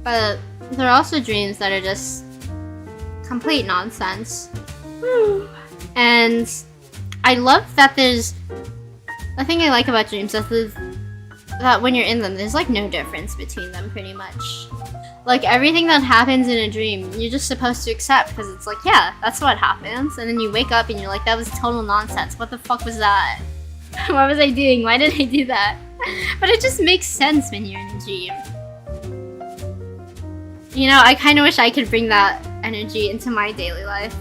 But there are also dreams that are just complete nonsense. And I love that there's... The thing I like about dreams is that when you're in them, there's like no difference between them pretty much. Like everything that happens in a dream, you're just supposed to accept because it's like, yeah, that's what happens. And then you wake up and you're like, that was total nonsense. What the fuck was that? What was I doing? Why did I do that? But it just makes sense when you're in a dream. You know, I kind of wish I could bring that energy into my daily life.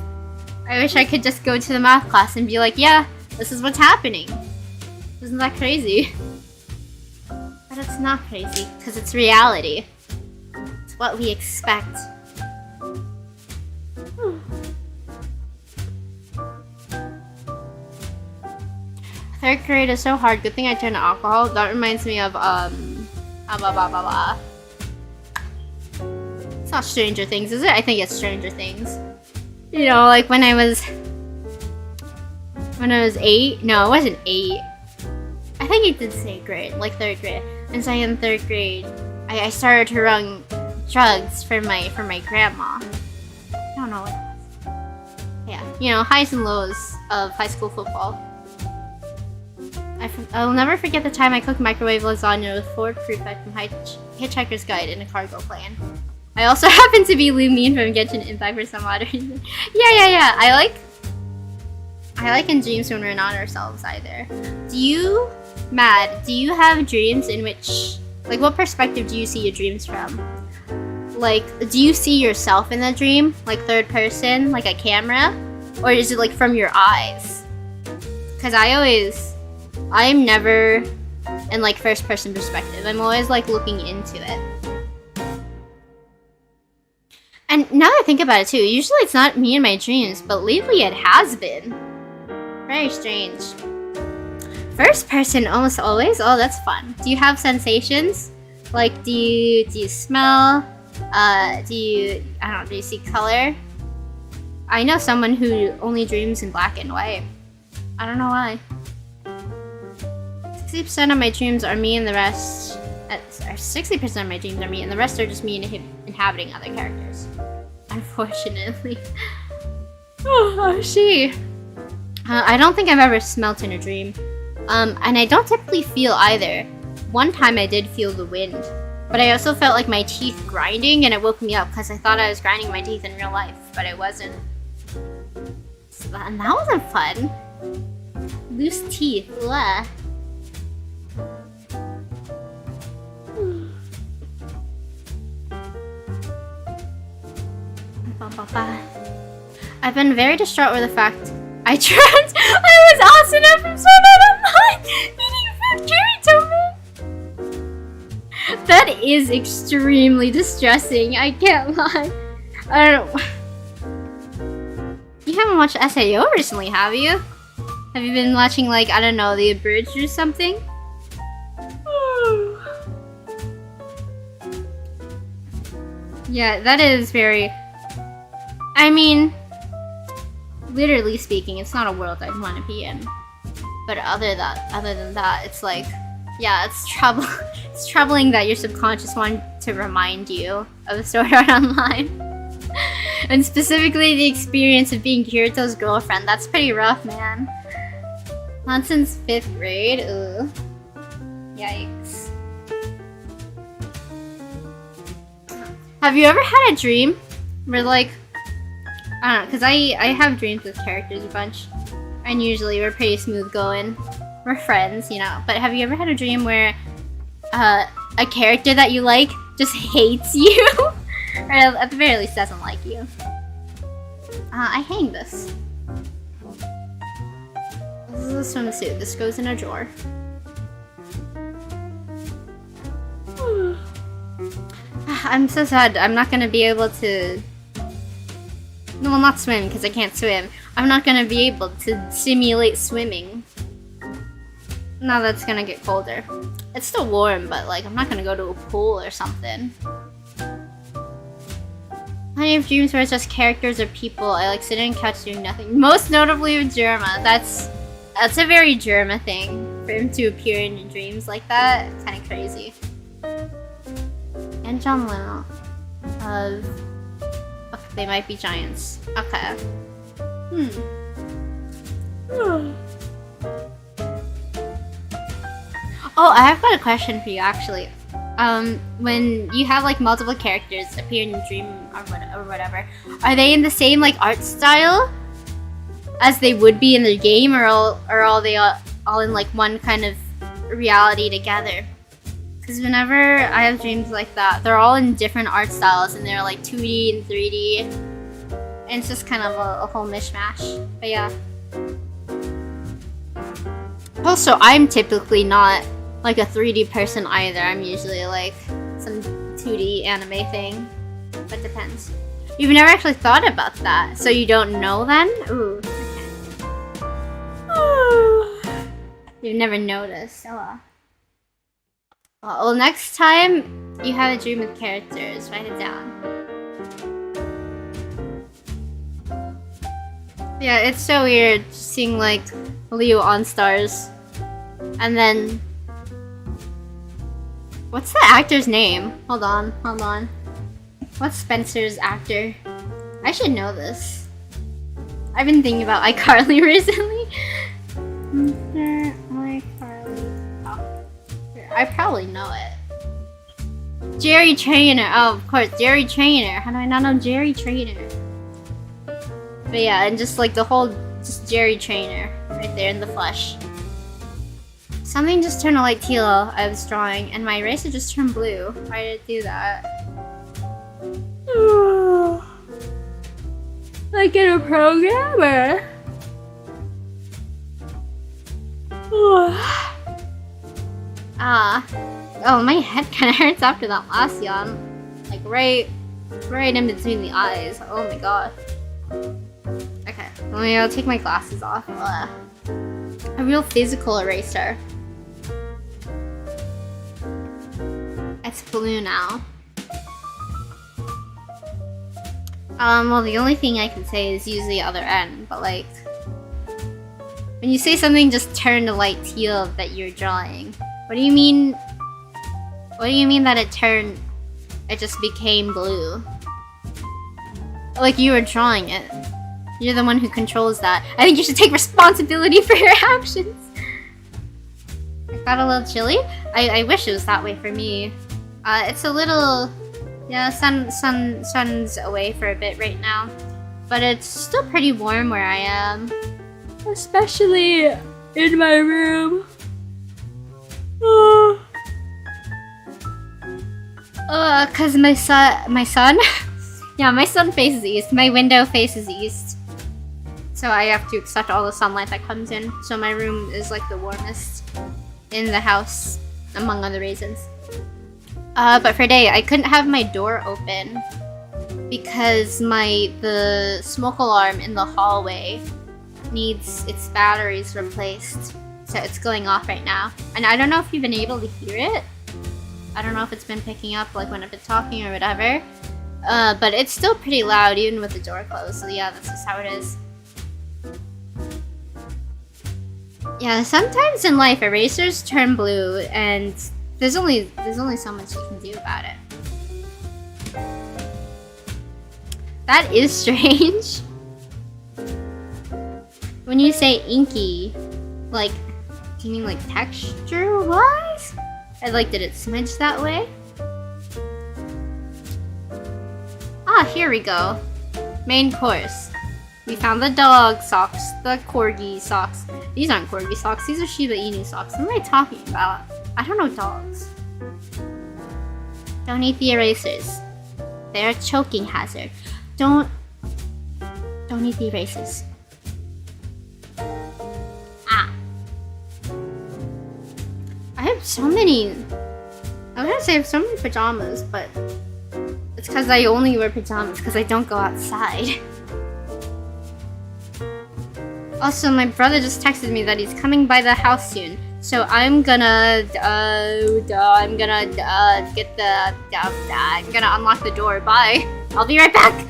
I wish I could just go to the math class and be like, yeah, this is what's happening. Isn't that crazy? But it's not crazy, because it's reality. It's what we expect. Third grade is so hard. Good thing I turned to alcohol. That reminds me of, It's not Stranger Things, is it? I think it's Stranger Things. You know, like when I was 8. No, it wasn't 8. I think it did say grade, like 3rd grade. And so in 3rd grade, I started to run drugs for my grandma. I don't know what it was. Yeah, you know, highs and lows of high school football. I'll never forget the time I cooked microwave lasagna with Ford Prefect from Hitchhiker's Guide in a cargo plane. I also happen to be Lou Mean from Genshin Impact for some odd reason. Yeah. I like in dreams when we're not ourselves either. Do you have dreams in which, like, what perspective do you see your dreams from? Like, do you see yourself in the dream, like third person, like a camera? Or is it like from your eyes? Because I'm never in like first person perspective. I'm always like looking into it. And now that I think about it too, usually it's not me in my dreams, but lately it has been. Very strange. First person almost always? Oh, that's fun. Do you have sensations? Like, do you smell? Do you see color? I know someone who only dreams in black and white. I don't know why. 60% of my dreams are me and the rest Or 60% of my dreams are me, and the rest are just me inhabiting other characters. Unfortunately. Oh, she. I don't think I've ever smelt in a dream. And I don't typically feel either. One time I did feel the wind, but I also felt like my teeth grinding, and it woke me up because I thought I was grinding my teeth in real life, but I wasn't. And that wasn't fun. Loose teeth. Blah. I've been very distraught over the fact I was awesome enough from Sword Art Online eating food Jerry told me. That is extremely distressing, I can't lie. I don't. You haven't watched SAO recently, have you? Have you been watching, like, I don't know, The Abridged or something? Yeah, that is very... I mean, literally speaking, it's not a world I'd want to be in. But other than that, it's like, yeah, it's troubling that your subconscious wanted to remind you of Sword Art Online. And specifically the experience of being Kirito's girlfriend. That's pretty rough, man. Not since 5th grade. Ugh. Yikes. Have you ever had a dream where, like, I don't know, because I have dreams with characters a bunch, and usually we're pretty smooth going. We're friends, you know, but have you ever had a dream where a character that you like just hates you? Or at the very least doesn't like you? I hang this. This is a swimsuit. This goes in a drawer. I'm so sad. I'm not gonna be able to... No, well, not swim, because I can't swim. I'm not gonna be able to simulate swimming. Now that's gonna get colder. It's still warm, but, like, I'm not gonna go to a pool or something. Plenty of dreams where it's just characters or people. I like sitting on the couch doing nothing. Most notably with Jerma. That's a very Jerma thing. For him to appear in your dreams like that. It's kind of crazy. And John Leno. Okay, they might be giants. Okay. Oh, I've got a question for you, actually. When you have, like, multiple characters appear in your dream or whatever, are they in the same, like, art style as they would be in the game, or are they all in, like, one kind of reality together? Because whenever I have dreams like that, they're all in different art styles, and they're, like, 2D and 3D, and it's just kind of a whole mishmash. But yeah. Also, I'm typically not like a 3D person either. I'm usually like some 2D anime thing. But depends. You've never actually thought about that, so you don't know then? Ooh, okay. You've never noticed. Oh well, next time you have a dream with characters, write it down. Yeah, it's so weird seeing like Leo on Stars. And then what's the actor's name? Hold on. What's Spencer's actor? I should know this. I've been thinking about iCarly recently. Mr. iCarly. Oh, I probably know it. Jerry Trainer. Oh, of course, Jerry Trainer. How do I not know Jerry Trainer? But yeah, and just like the whole, just Jerry Trainer right there in the flesh. Something just turned a light teal I was drawing, and my eraser just turned blue. Why did it do that? Like in a programmer. Oh, my head kind of hurts after that last yawn. Like right in between the eyes. Oh my god. Okay, let me take my glasses off. A real physical eraser. It's blue now. Well, the only thing I can say is use the other end, but like, when you say something just turned a light teal that you're drawing, what do you mean What do you mean that it just became blue? Like you were drawing it. You're the one who controls that. I think you should take responsibility for your actions. It got a little chilly. I wish it was that way for me. It's a little, yeah, sun's away for a bit right now, but it's still pretty warm where I am, especially in my room. Cause my son, yeah, my son faces east. My window faces east, so I have to accept all the sunlight that comes in. So my room is like the warmest in the house, among other reasons. But for today, I couldn't have my door open because the smoke alarm in the hallway needs its batteries replaced. So it's going off right now. And I don't know if you've been able to hear it. I don't know if it's been picking up like when I've been talking or whatever. But it's still pretty loud even with the door closed. So yeah, that's just how it is. Yeah, sometimes in life erasers turn blue and there's only so much you can do about it. That is strange. When you say inky, like, do you mean like texture-wise? And like, did it smudge that way? Ah, here we go. Main course. We found the dog socks, the corgi socks. These aren't corgi socks, these are Shiba Inu socks. What am I talking about? I don't know dogs. Don't eat the erasers. They're a choking hazard. Don't eat the erasers. Ah. I have so many... I was gonna say I have so many pajamas, but it's because I only wear pajamas because I don't go outside. Also, my brother just texted me that he's coming by the house soon. So I'm gonna I'm gonna unlock the door. Bye. I'll be right back.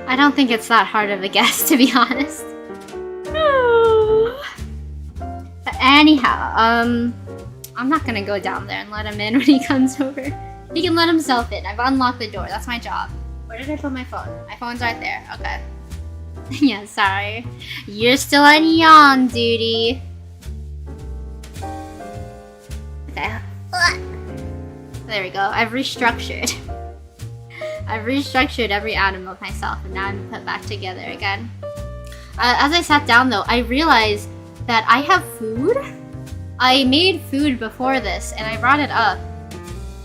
I don't think it's that hard of a guess, to be honest. But anyhow, I'm not gonna go down there and let him in when he comes over. He can let himself in. I've unlocked the door. That's my job. Where did I put my phone? My phone's right there. Okay. Yeah, sorry. You're still on yawn duty. Okay. There we go. I've restructured. I've restructured every atom of myself and now I'm put back together again. As I sat down though, I realized that I have food. I made food before this and I brought it up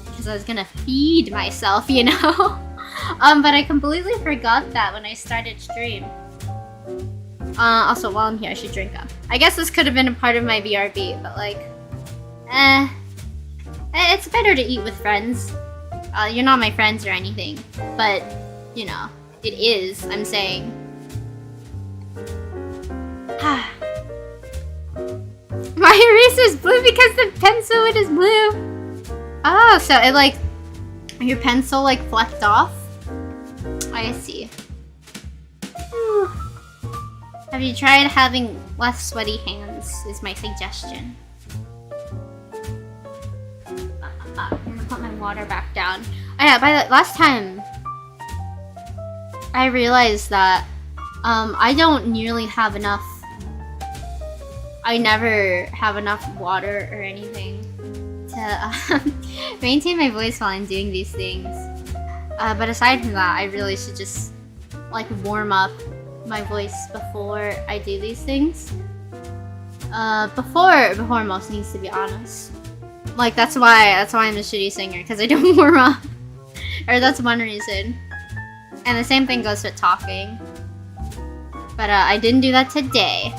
because I was gonna feed myself, you know? But I completely forgot that when I started stream. Also, while I'm here, I should drink up. I guess this could have been a part of my BRB, but like, it's better to eat with friends. You're not my friends or anything, but, you know, it is, I'm saying. My eraser's blue because the pencil is blue! Oh, so it like, Your pencil like flecked off? I see. Have you tried having less sweaty hands is my suggestion. I'm gonna put my water back down. Oh yeah, by the last time I realized that I don't nearly have enough. I never have enough water or anything to maintain my voice while I'm doing these things. But aside from that, I really should just like warm up my voice before I do these things. Before most needs, to be honest. Like that's why I'm a shitty singer, because I don't warm up. Or that's one reason. And the same thing goes with talking. But I didn't do that today.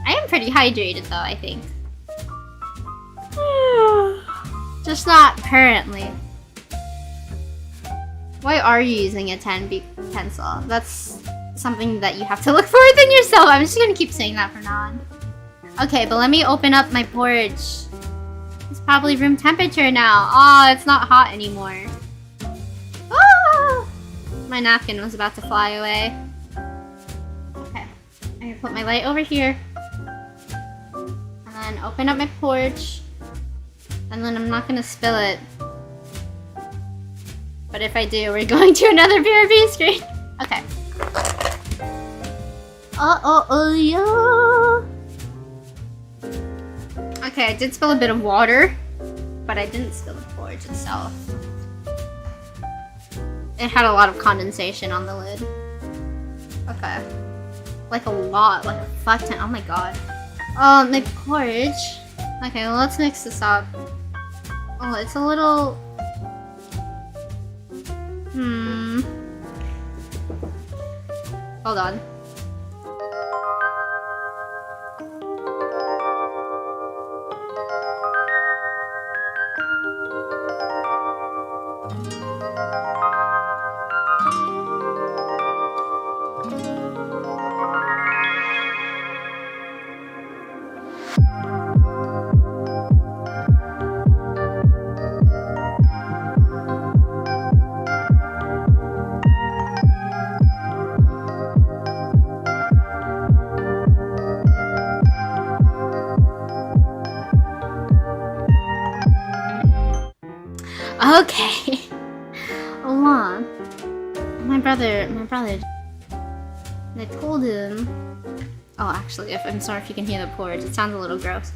I am pretty hydrated though, I think. Just not currently. Why are you using a 10B pencil? That's something that you have to look for within yourself. I'm just gonna keep saying that from now on. Okay, but let me open up my porridge. It's probably room temperature now. Oh, it's not hot anymore. Ah! My napkin was about to fly away. Okay, I'm gonna put my light over here. And then open up my porridge. And then I'm not gonna spill it. But if I do, we're going to another BRB screen. Okay. Yeah. Okay, I did spill a bit of water, but I didn't spill the porridge itself. It had a lot of condensation on the lid. Okay. Like a lot, like a fuck ton. Oh my god. My porridge. Okay, well, let's mix this up. Oh, it's a little... Hold on. Okay. Hold on. My brother. I told him. Oh, actually, I'm sorry if you can hear the porridge. It sounds a little gross.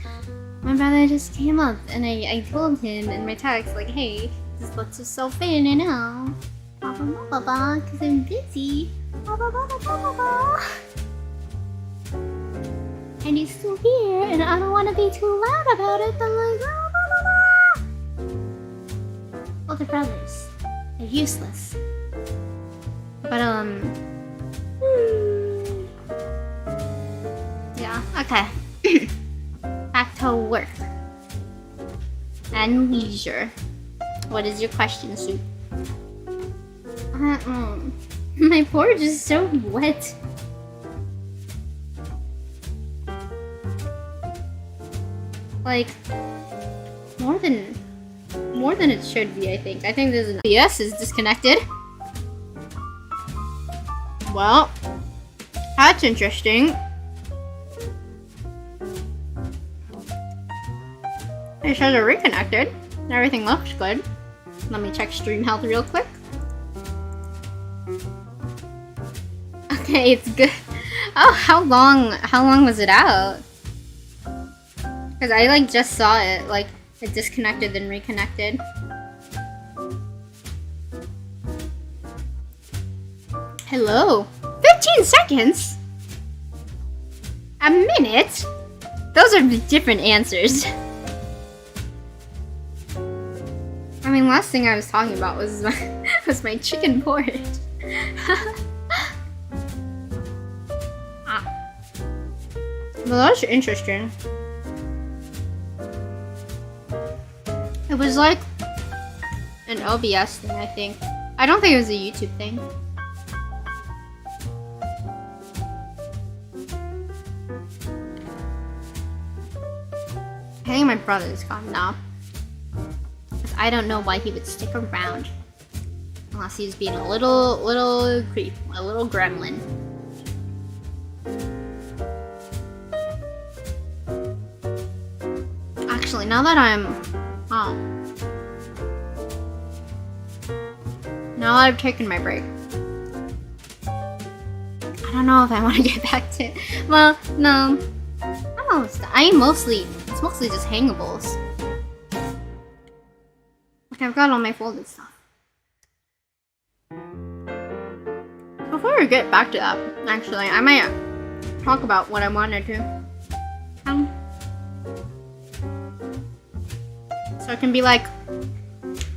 My brother just came up, and I told him in my text, like, hey, this looks so thin, you know. Because I'm busy. And he's still here, and I don't want to be too loud about it, but like, older brothers, they're useless. But yeah, okay. Back to work and leisure. What is your question, Soup? My porridge is so wet. Like more than it should be, I think. I think there's an OBS is disconnected. Well, that's interesting. It says they're reconnected. Everything looks good. Let me check stream health real quick. Okay, it's good. Oh, how long was it out? Because I like just saw it, like it disconnected then reconnected. Hello? 15 seconds? A minute? Those are different answers. I mean, last thing I was talking about was my chicken porridge. Well, that's interesting. It was like an OBS thing, I think. I don't think it was a YouTube thing. I think my brother's gone now. I don't know why he would stick around. Unless he's being a little creep, a little gremlin. Actually, now that I'm... Oh. Now that I've taken my break. I don't know if I want to get back to it. Well, no. It's mostly just hangables. Like, I've got all my folded stuff. Before we get back to that, actually, I might talk about what I wanted to. So it can be like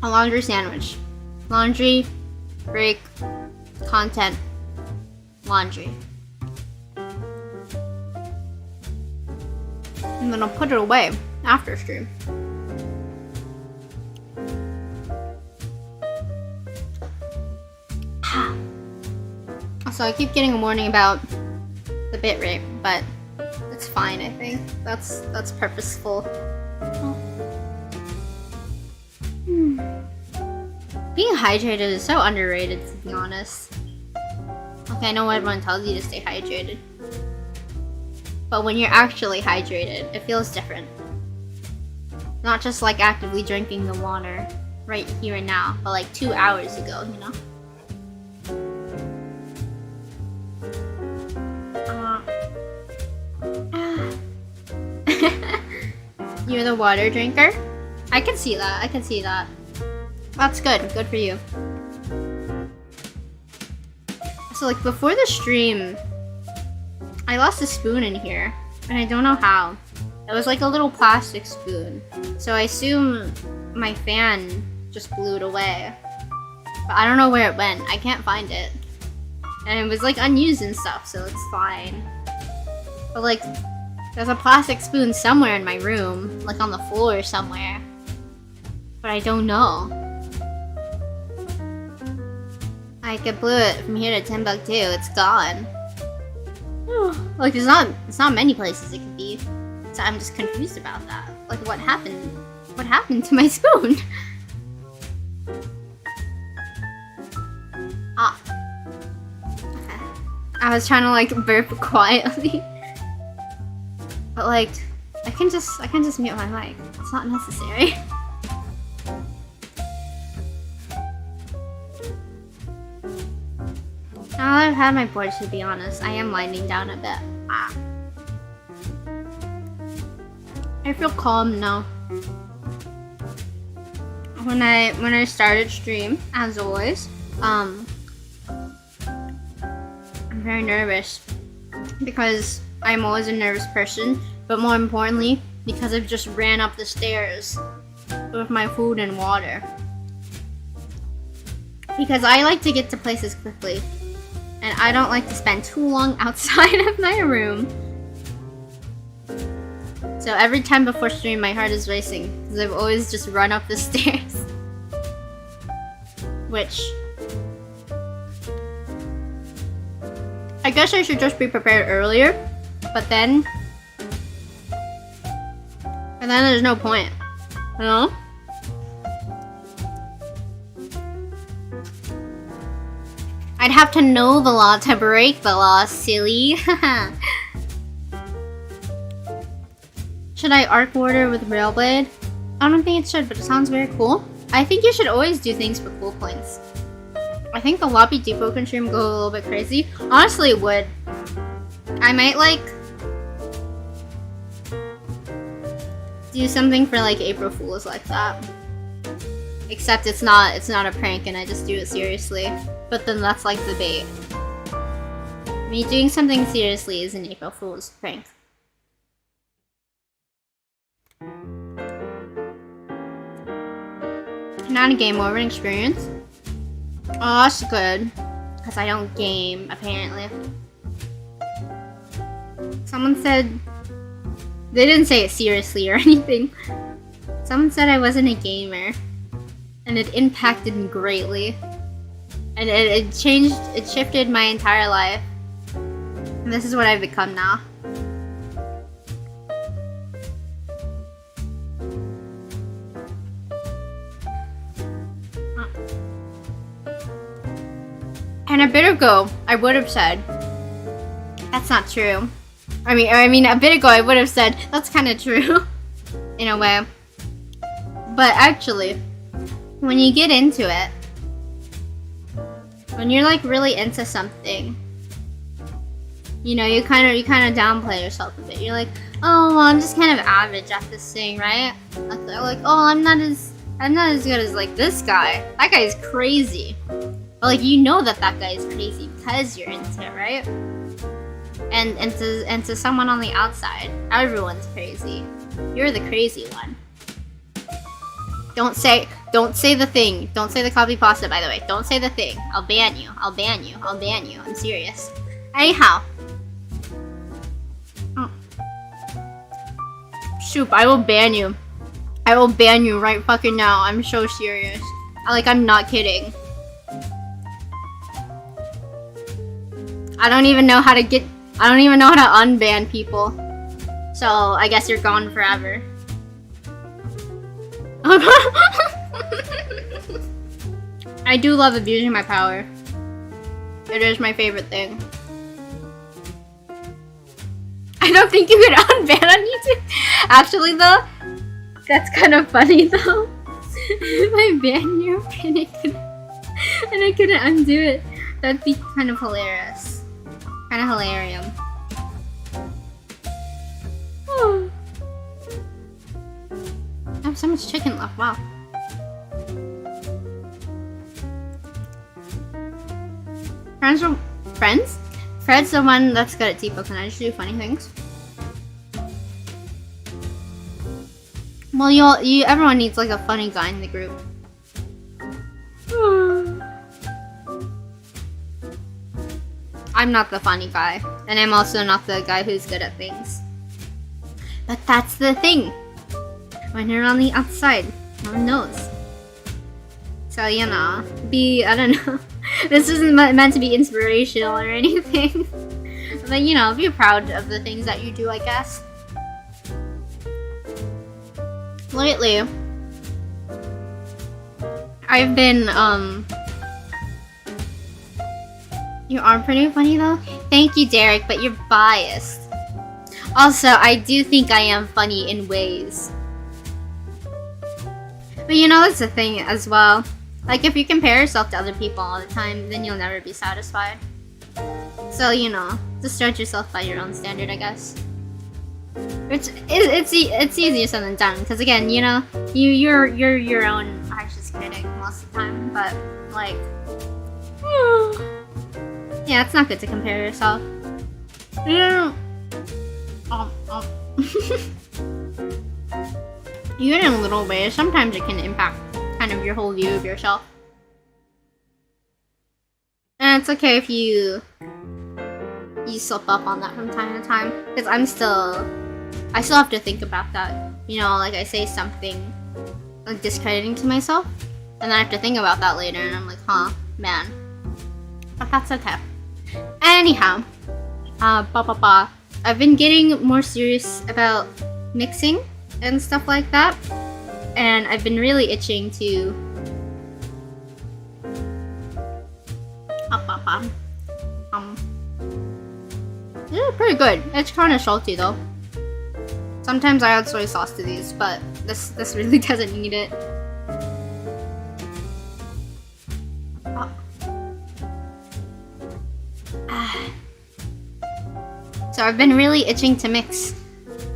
a laundry sandwich. Laundry, break, content, laundry. And then I'll put it away after stream. So I keep getting a warning about the bitrate, but it's fine, I think. That's purposeful. Being hydrated is so underrated, to be honest. Okay, I know everyone tells you to stay hydrated. But when you're actually hydrated, it feels different. Not just like actively drinking the water right here and now, but like 2 hours ago, you know? You're the water drinker? I can see that, I can see that. That's good, good for you. So like before the stream, I lost a spoon in here, and I don't know how. It was like a little plastic spoon. So I assume my fan just blew it away. But I don't know where it went, I can't find it. And it was like unused and stuff, so it's fine. But like, there's a plastic spoon somewhere in my room, like on the floor somewhere. But I don't know. Like, it blew it from here to Timbuktu, it's gone. Like, there's not many places it could be. So I'm just confused about that. Like, what happened? What happened to my spoon? Ah. Okay. I was trying to like burp quietly. But like, I can just mute my mic. It's not necessary. Now that I've had my porridge, to be honest, I am winding down a bit. Ah. I feel calm now. When I started stream, as always, I'm very nervous because I'm always a nervous person, but more importantly, because I've just ran up the stairs with my food and water. Because I like to get to places quickly, and I don't like to spend too long outside of my room. So every time before stream, my heart is racing, because I've always just run up the stairs. Which, I guess I should just be prepared earlier, but then there's no point, you know? I'd have to know the law to break the law, silly. Should I arc water with Railblade? I don't think it should, but it sounds very cool. I think you should always do things for cool points. I think the Loppy Derik stream go a little bit crazy. Honestly, it would. I might like do something for like April Fools like that. Except it's not a prank and I just do it seriously. But then that's like the bait. Me doing something seriously is an April Fool's prank. Not a game over an experience. Oh, that's good. Because I don't game, apparently. Someone said... They didn't say it seriously or anything. Someone said I wasn't a gamer. And it impacted me greatly. And it shifted my entire life. And this is what I've become now. And a bit ago, I would have said, that's not true. I mean, a bit ago I would have said, that's kind of true, in a way. But actually, when you get into it, when you're like really into something, you know, you kind of downplay yourself a bit. You're like, oh, well, I'm just kind of average at this thing, right? Like, oh, I'm not as good as like this guy. That guy's crazy. But like, you know that guy is crazy because you're into it, right? And to someone on the outside, everyone's crazy. You're the crazy one. Don't say the thing. Don't say the copy pasta, by the way. Don't say the thing. I'll ban you. I'll ban you. I'll ban you. I'm serious. Anyhow. Oh. Shoop, I will ban you. I will ban you right fucking now. I'm so serious. I'm not kidding. I don't even know how to unban people. So, I guess you're gone forever. I do love abusing my power. It is my favorite thing. I don't think you could unban on YouTube. Actually, though, that's kind of funny, though. If I ban you and I couldn't undo it, that'd be kind of hilarious. Kind of hilarious. Oh. I have so much chicken left, wow. Friends? Fred's the one that's good at T-Poke and I just do funny things. Well, everyone needs like a funny guy in the group. I'm not the funny guy, and I'm also not the guy who's good at things. But that's the thing. When you're on the outside, no one knows. So, you know, I don't know. This isn't meant to be inspirational or anything. But, you know, be proud of the things that you do, I guess. Lately, I've been, You are pretty funny, though. Thank you, Derek, but you're biased. Also, I do think I am funny in ways. But you know, that's the thing as well. Like, if you compare yourself to other people all the time, then you'll never be satisfied. So, you know, just judge yourself by your own standard, I guess. It's easier said than done, because again, you know, you're your own harshest critic most of the time, but, like... yeah, it's not good to compare yourself. Yeah. Even in little ways, sometimes it can impact kind of your whole view of yourself. And it's okay if you slip up on that from time to time, because I still have to think about that. You know, like I say something like discrediting to myself, and then I have to think about that later, and I'm like, huh, man. But that's okay. Anyhow, I've been getting more serious about mixing and stuff like that, and I've been really itching to yeah, pretty good. It's kind of salty though. Sometimes I add soy sauce to these, but this really doesn't need it. So I've been really itching to mix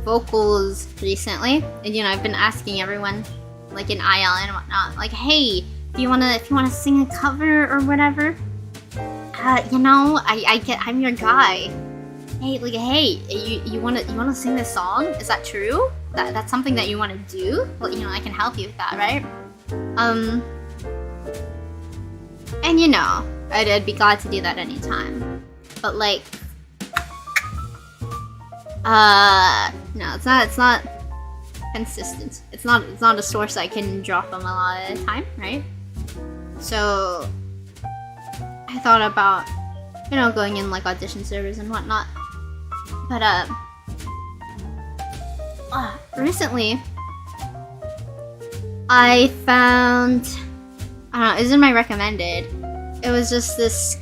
vocals recently, and you know, I've been asking everyone, like in IL and whatnot, like, hey, if you wanna sing a cover or whatever, you know, I'm your guy. Hey, like, hey, you wanna sing this song? Is that true? That's something that you wanna do? Well, you know, I can help you with that, right? And you know, I'd be glad to do that anytime. But like, no, it's not consistent. It's not a source I can draw from a lot of the time, right? So I thought about, you know, going in like audition servers and whatnot. But recently I found, I don't know, it was in my recommended. It was just this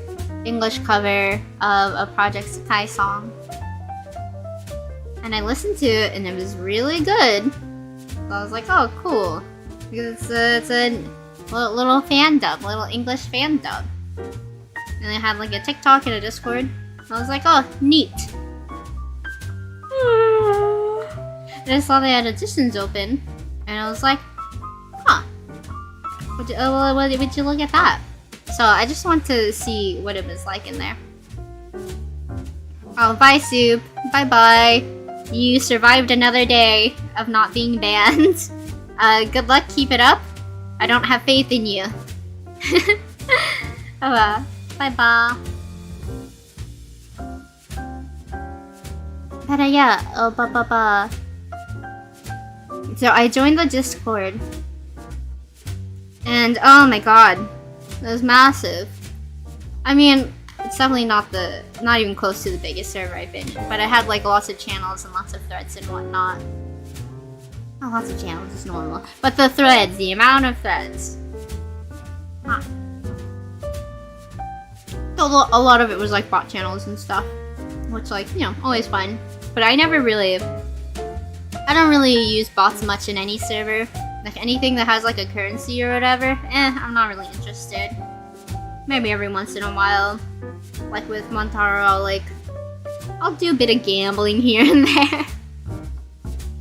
English cover of a Project Sakai song. And I listened to it and it was really good. So I was like, oh, cool. Because it's a little fan dub, little English fan dub. And they had like a TikTok and a Discord. I was like, oh, neat. And I saw they had auditions open. And I was like, huh. Would you look at that? So I just want to see what it was like in there. Oh, bye, Soup. Bye-bye. You survived another day of not being banned. Good luck, keep it up. I don't have faith in you. Bye-bye. But yeah, So I joined the Discord. And oh my god. It was massive. I mean, it's definitely not even close to the biggest server I've been in, but I had like lots of channels and lots of threads and whatnot. Oh, lots of channels is normal. But the threads, the amount of threads. Huh. A lot of it was like bot channels and stuff. Which like, you know, always fun. But I don't really use bots much in any server. Like anything that has like a currency or whatever, I'm not really interested. Maybe every once in a while. Like with Montaro, I'll do a bit of gambling here and there.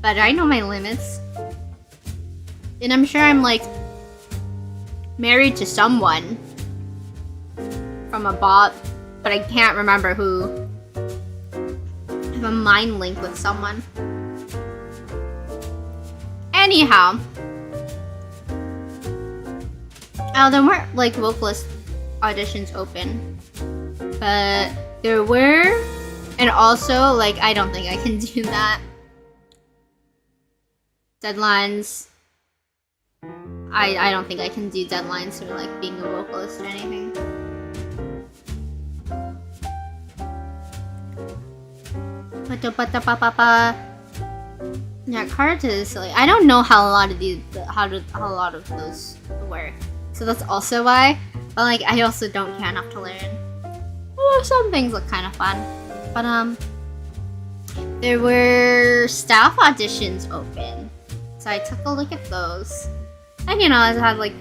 But I know my limits. And I'm sure I'm like married to someone from a bot, but I can't remember who. I have a mind link with someone. Anyhow. Oh, there weren't like vocalist auditions open. But there were, and also like I don't think I can do that. Deadlines. I don't think I can do deadlines for like being a vocalist or anything. Yeah, cards is silly. I don't know how a lot of those work. So that's also why. But like I also don't care enough to learn. Well, some things look kind of fun. But there were staff auditions open. So I took a look at those. And you know, I had like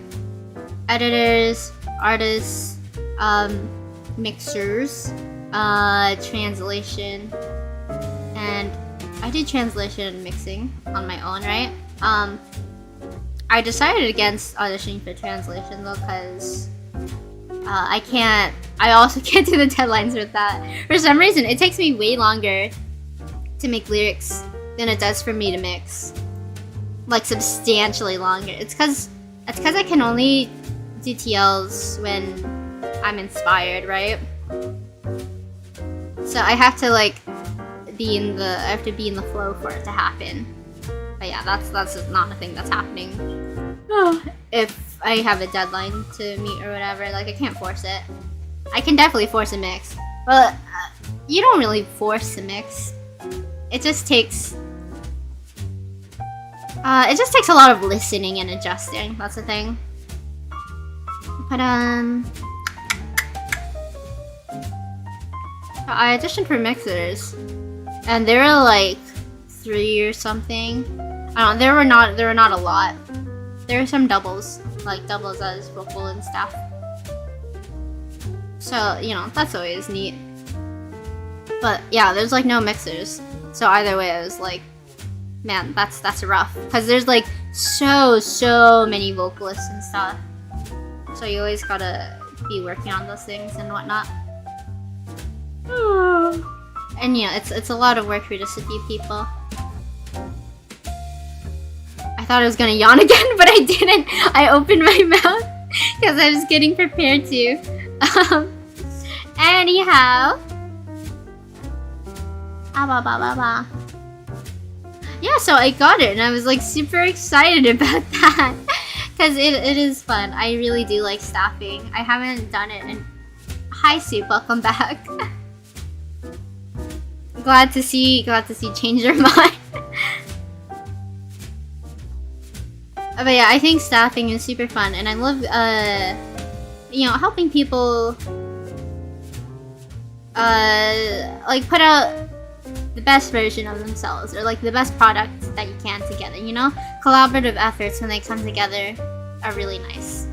editors, artists, mixers, translation, and I did translation and mixing on my own, right? I decided against auditioning for translation though, because I also can't do the deadlines with that. For some reason, it takes me way longer to make lyrics than it does for me to mix. Like substantially longer. It's cause I can only do TLs when I'm inspired, right? So I have to like be in the flow for it to happen. But yeah, that's not a thing that's happening. If I have a deadline to meet or whatever, like I can't force it. I can definitely force a mix. Well, you don't really force a mix. It just takes a lot of listening and adjusting. That's the thing. But I auditioned for mixers, and there were like 3 or something. I don't know. There were not a lot. There were some doubles, like doubles as vocal and stuff. So you know that's always neat. But yeah, there's like no mixers. So either way, I was like, man, that's rough. Cause there's like so many vocalists and stuff. So you always gotta be working on those things and whatnot. And yeah, it's a lot of work for just a few people. I thought I was gonna yawn again, but I didn't. I opened my mouth because I was getting prepared to. Anyhow. Yeah, so I got it and I was like super excited about that. Because it is fun. I really do like staffing. I haven't done it in... Hi Soup, welcome back. Glad to see change your mind. But yeah, I think staffing is super fun and I love you know, helping people like put out the best version of themselves, or like the best product that you can together, you know? Collaborative efforts, when they come together, are really nice.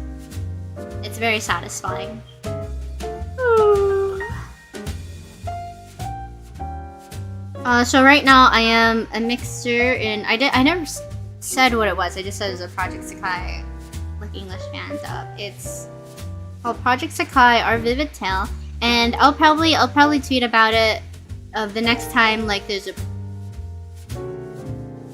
It's very satisfying. So right now I am a mixer in, I never said what it was, I just said it was a Project Sakai, like English fans up. It's called Project Sakai, Our Vivid Tale, and I'll probably tweet about it the next time like there's a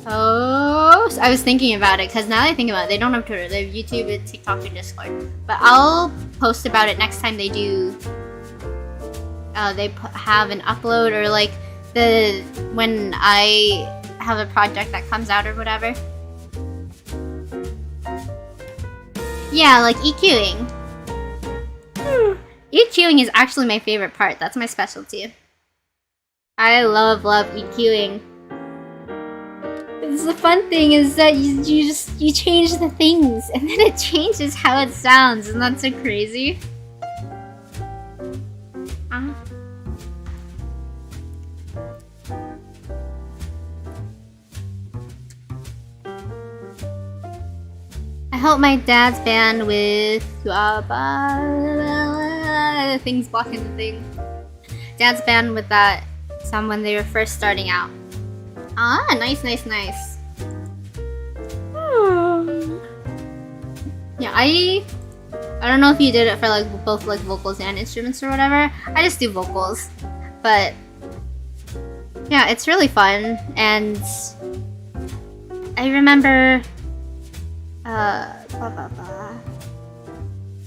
post. I was thinking about it, because now that I think about it, they don't have Twitter, they have YouTube, TikTok, and Discord. But I'll post about it next time they do, have an upload, or like when I have a project that comes out or whatever. Yeah, like EQing. EQing is actually my favorite part. That's my specialty. I love EQing. It's the fun thing is that you change the things, and then it changes how it sounds, and that's so crazy. I hope my dad's band with things blocking the thing. Dad's band with that song when they were first starting out. Ah, nice. Yeah, I don't know if you did it for like both like vocals and instruments or whatever. I just do vocals, but yeah, it's really fun. And I remember, oh,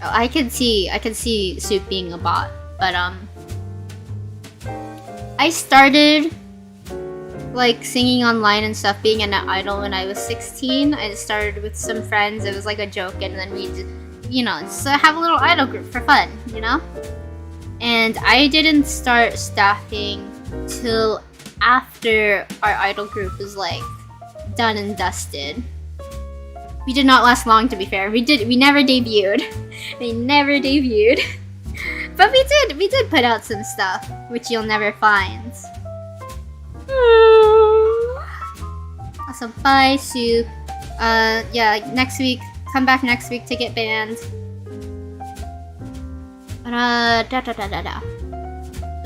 I could see Soup being a bot, but I started like singing online and stuff, being an idol when I was 16. I just started with some friends. It was like a joke, and then we just, you know, just have a little idol group for fun, you know? And I didn't start staffing till after our idol group was like done and dusted. We did not last long, to be fair. We never debuted. We never debuted. But we did put out some stuff, which you'll never find. So bye, Soup. Yeah, next week. Come back next week to get banned.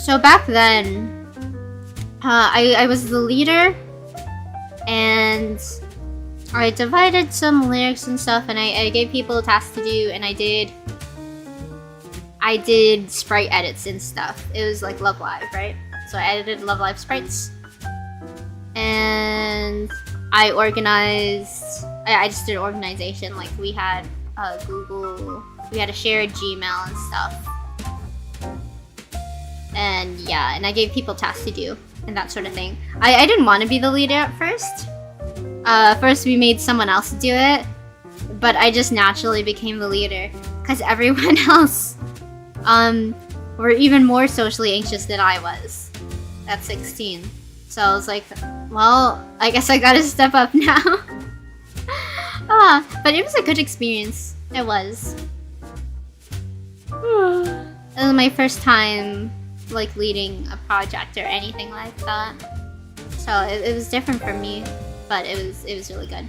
So back then, I was the leader, and I divided some lyrics and stuff, and I gave people tasks to do, and I did sprite edits and stuff. It was like Love Live, right? So I edited Love Live sprites, and I organized. I just did organization. Like we had Google, we had a shared Gmail and stuff, and yeah, and I gave people tasks to do and that sort of thing. I didn't want to be the leader at first. First we made someone else do it, but I just naturally became the leader because everyone else were even more socially anxious than I was at 16. So I was like, well, I guess I gotta step up now. But it was a good experience. It was. It was my first time like leading a project or anything like that. So it was different for me, but it was really good.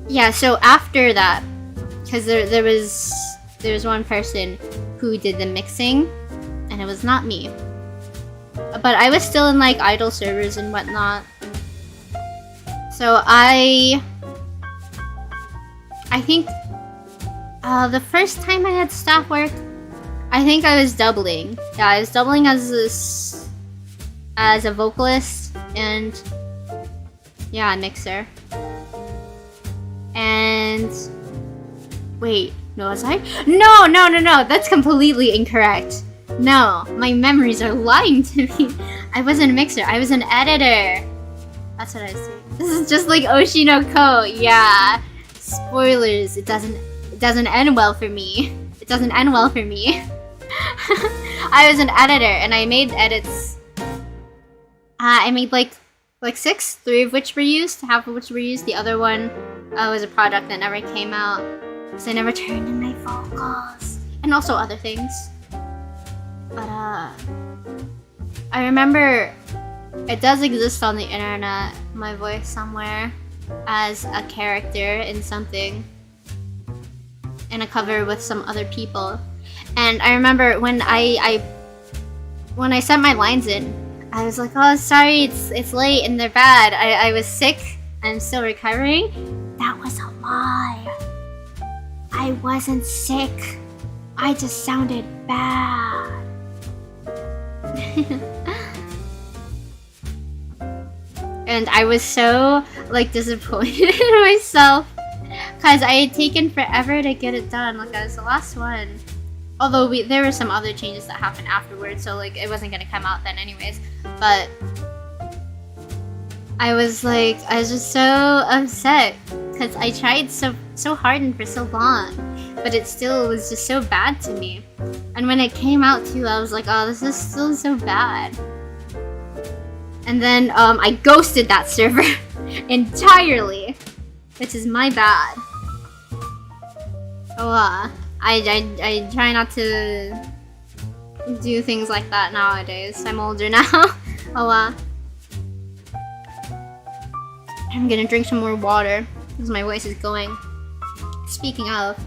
Yeah, so after that, because there was one person who did the mixing, and it was not me. But I was still in like idol servers and whatnot. So I think the first time I had staff work, I think I was doubling. Yeah, I was doubling as a vocalist and yeah, a mixer. And wait, no, was I? No, that's completely incorrect. No, my memories are lying to me. I wasn't a mixer, I was an editor. That's what I was saying. This is just like Oshinoko. Yeah. Spoilers, it doesn't end well for me. It doesn't end well for me. I was an editor and I made edits. I made like 6, 3 of which were used, half of which were used. The other one was a product that never came out. because I never turned in my vocals. And also other things. But I remember it does exist on the internet, my voice somewhere, as a character in something, in a cover with some other people. And I remember when I sent my lines in, I was like, oh, sorry, it's late and they're bad. I was sick. I'm still recovering. That was a lie. I wasn't sick. I just sounded bad. And I was so like disappointed in myself because I had taken forever to get it done. Like, I was the last one. Although there were some other changes that happened afterwards, so like it wasn't gonna come out then anyways. But I was just so upset because I tried so hard and for so long, but it still was just so bad to me. And when it came out too, I was like, oh, this is still so bad. And then I ghosted that server entirely, which is my bad. Oh, I try not to do things like that nowadays. I'm older now. Oh, I'm gonna drink some more water because my voice is going. Speaking of,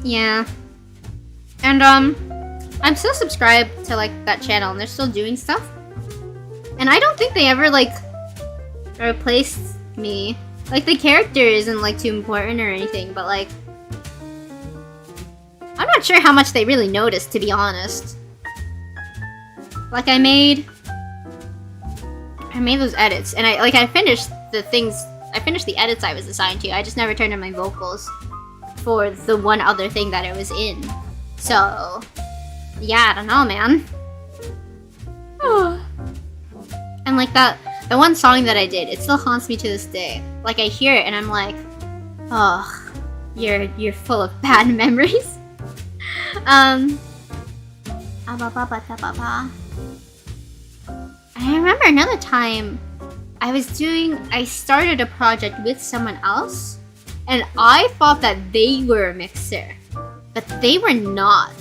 yeah, and I'm still subscribed to like that channel, and they're still doing stuff. And I don't think they ever like replaced me. Like, the character isn't like too important or anything, but like I'm not sure how much they really noticed, to be honest. Like, I made those edits, and I finished the things. I finished the edits I was assigned to. I just never turned in my vocals for the one other thing that I was in. So yeah, I don't know, man. And like the one song that I did, it still haunts me to this day. Like, I hear it and I'm like, oh, you're full of bad memories. I remember another time I started a project with someone else, and I thought that they were a mixer, but they were not.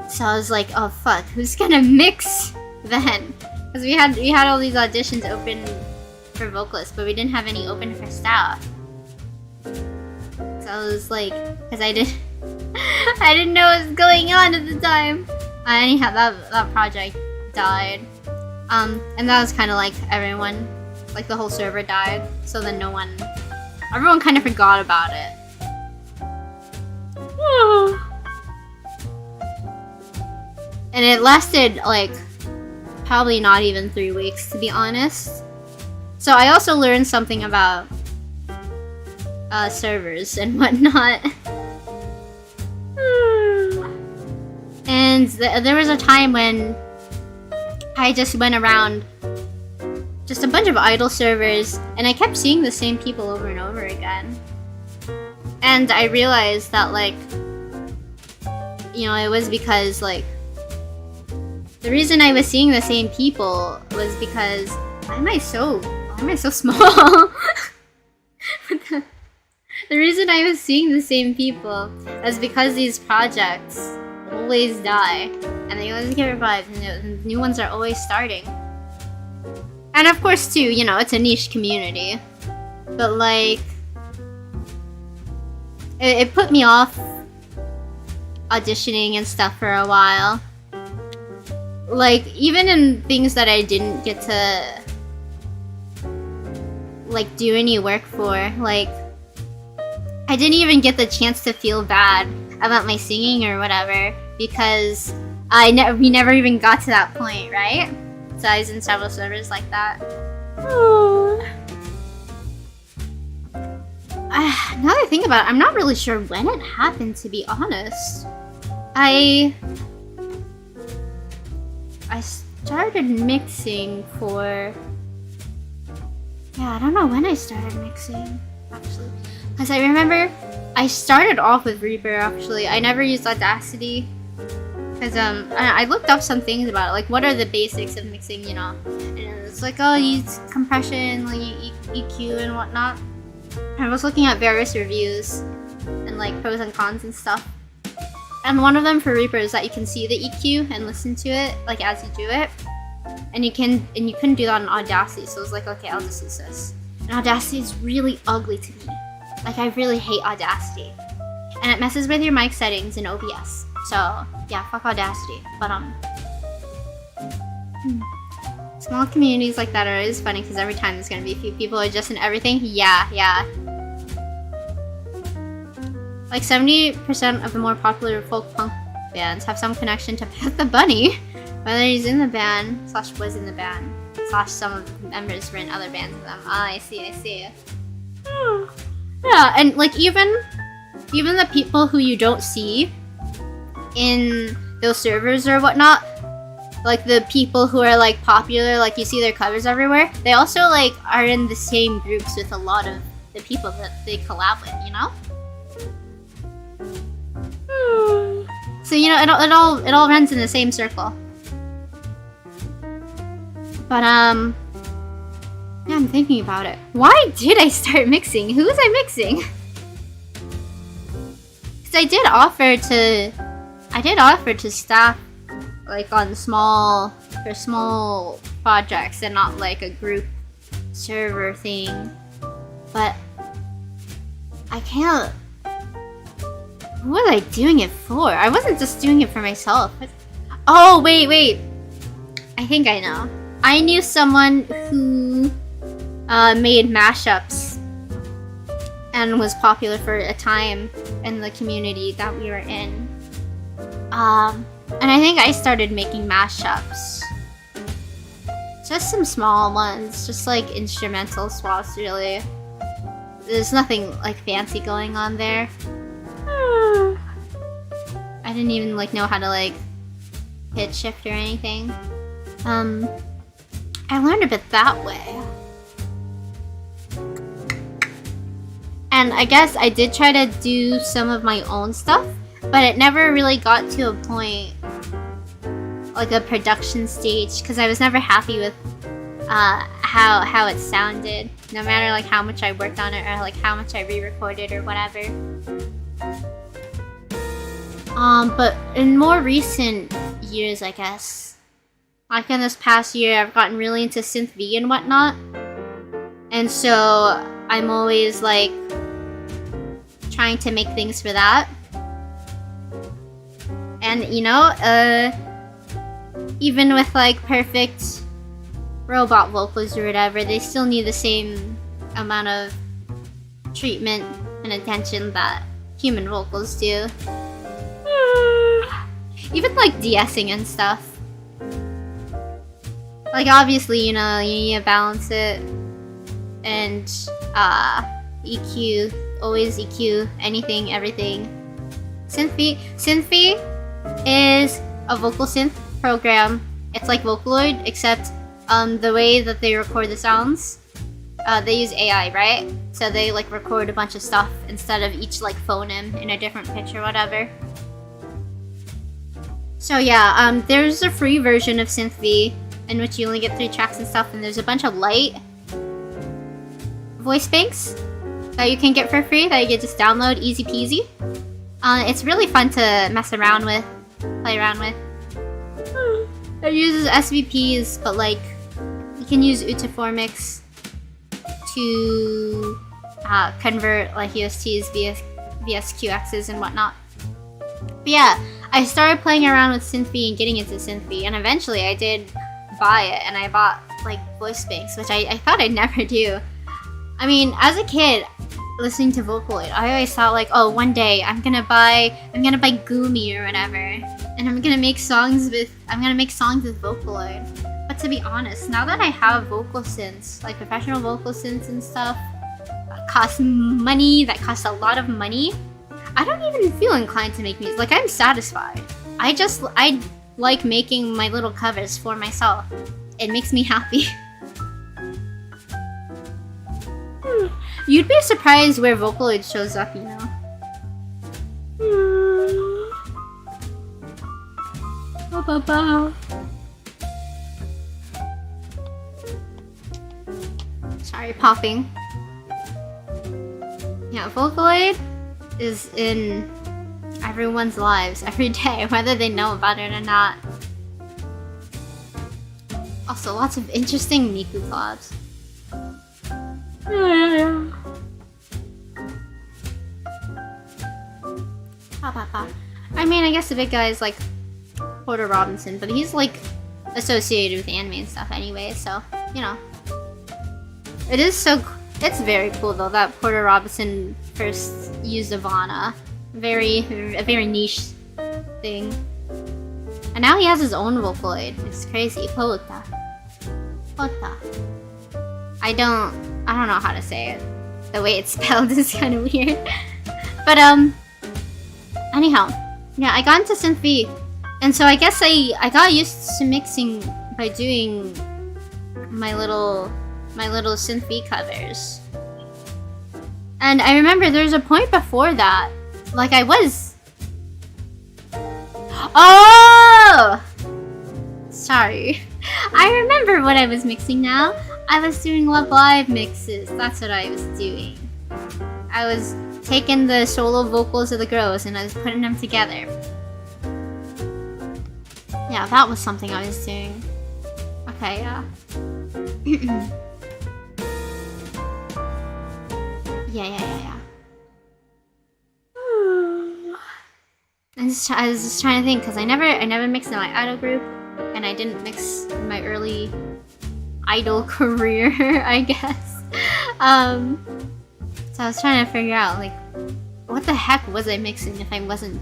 So I was like, oh fuck, who's gonna mix then? Because we had all these auditions open for vocalists, but we didn't have any open for staff. So I was like, because I didn't know what was going on at the time. Anyhow, that project died. And that was kind of like everyone, like the whole server died. So then everyone kind of forgot about it. And it lasted like probably not even 3 weeks, to be honest. So I also learned something about servers and whatnot. And there was a time when I just went around just a bunch of idle servers, and I kept seeing the same people over and over again. And I realized that, like, you know, it was because, like, the reason I was seeing the same people was because why am I so small? The reason I was seeing the same people is because these projects always die, and they always get revived, and new ones are always starting. And of course, too, you know, it's a niche community, but like, it put me off auditioning and stuff for a while. Like, even in things that I didn't get to like do any work for, like, I didn't even get the chance to feel bad about my singing or whatever, because we never even got to that point, right? So I was in several servers like that. Now that I think about it, I'm not really sure when it happened, to be honest. I started mixing for... Yeah, I don't know when I started mixing, actually. Because I remember I started off with Reaper, actually. I never used Audacity. Because I looked up some things about it, like what are the basics of mixing, you know? And it's like, oh, use compression, like EQ and whatnot. And I was looking at various reviews and like pros and cons and stuff. And one of them for Reaper is that you can see the EQ and listen to it like as you do it. And you couldn't do that on Audacity, so I was like, okay, I'll just use this. And Audacity is really ugly to me. Like, I really hate Audacity. And it messes with your mic settings in OBS. So, yeah, fuck Audacity. But, small communities like that are always funny because every time there's gonna be a few people adjusting everything. Yeah. Like, 70% of the more popular folk punk bands have some connection to Pet the Bunny. Whether he's in the band, / was in the band, / some of the members were in other bands with them. Ah, I see. Yeah, and like even the people who you don't see in those servers or whatnot, like the people who are like popular, like you see their covers everywhere, they also like are in the same groups with a lot of the people that they collab with, you know? So you know, it all runs in the same circle. But yeah, I'm thinking about it. Why did I start mixing? Who was I mixing? Because I did offer to staff like on small projects and not like a group server thing. But I can't. Who was I doing it for? I wasn't just doing it for myself. Oh wait. I think I know. I knew someone who made mashups and was popular for a time in the community that we were in. And I think I started making mashups. Just some small ones, just like instrumental swaps really. There's nothing like fancy going on there. I didn't even like know how to like pitch shift or anything. I learned a bit that way. And I guess I did try to do some of my own stuff, but it never really got to a point, like a production stage, because I was never happy with how it sounded, no matter like how much I worked on it or like how much I re-recorded or whatever. But in more recent years, I guess, like in this past year, I've gotten really into synth V and whatnot. And so I'm always like trying to make things for that. And you know, even with like perfect robot vocals or whatever, they still need the same amount of treatment and attention that human vocals do. Even like de-essing and stuff. Like obviously, you know, you need to balance it. And EQ, always EQ, anything, everything. Synthfee is a vocal synth program. It's like Vocaloid, except the way that they record the sounds, they use AI, right? So they like record a bunch of stuff instead of each like phoneme in a different pitch or whatever. So yeah, there's a free version of Synthfee in which you only get 3 tracks and stuff, and there's a bunch of light voice banks that you can get for free that you can just download easy peasy. It's really fun to mess around with, play around with. It uses SVPs, but like you can use Utiformix to convert like USTs, VSQXs and whatnot. But yeah, I started playing around with Synthfee and getting into Synthfee, and eventually I did buy it, and I bought like voice banks, which I thought I'd never do. I mean, as a kid, listening to Vocaloid, I always thought like, oh, one day I'm gonna buy Gumi or whatever, and I'm gonna make songs with Vocaloid. But to be honest, now that I have vocal synths, like professional vocal synths and stuff, that cost money, that cost a lot of money, I don't even feel inclined to make music. Like, I'm satisfied. I like making my little covers for myself. It makes me happy. You'd be surprised where Vocaloid shows up, you know. Sorry, popping. Yeah, Vocaloid is in everyone's lives every day, whether they know about it or not. Also, lots of interesting Miku collabs. Yeah. I mean, I guess the big guy is like Porter Robinson, but he's like associated with anime and stuff anyway, so, you know. It is so... It's very cool though that Porter Robinson first used Ivana. A very niche thing. And now he has his own Vocaloid. It's crazy. Pota. I don't know how to say it. The way it's spelled is kind of weird. But anyhow, yeah, I got into Synth V, and so I guess I got used to mixing by doing my little Synth V covers. And I remember there was a point before that, like I was. Oh! Sorry. I remember what I was mixing now. I was doing Love Live mixes. That's what I was doing. I was taking the solo vocals of the girls and I was putting them together. Yeah, that was something I was doing. Okay, yeah. Yeah. I was just trying to think, because I never mixed in my idol group, and I didn't mix in my early idol career, I guess. So I was trying to figure out, like, what the heck was I mixing if I wasn't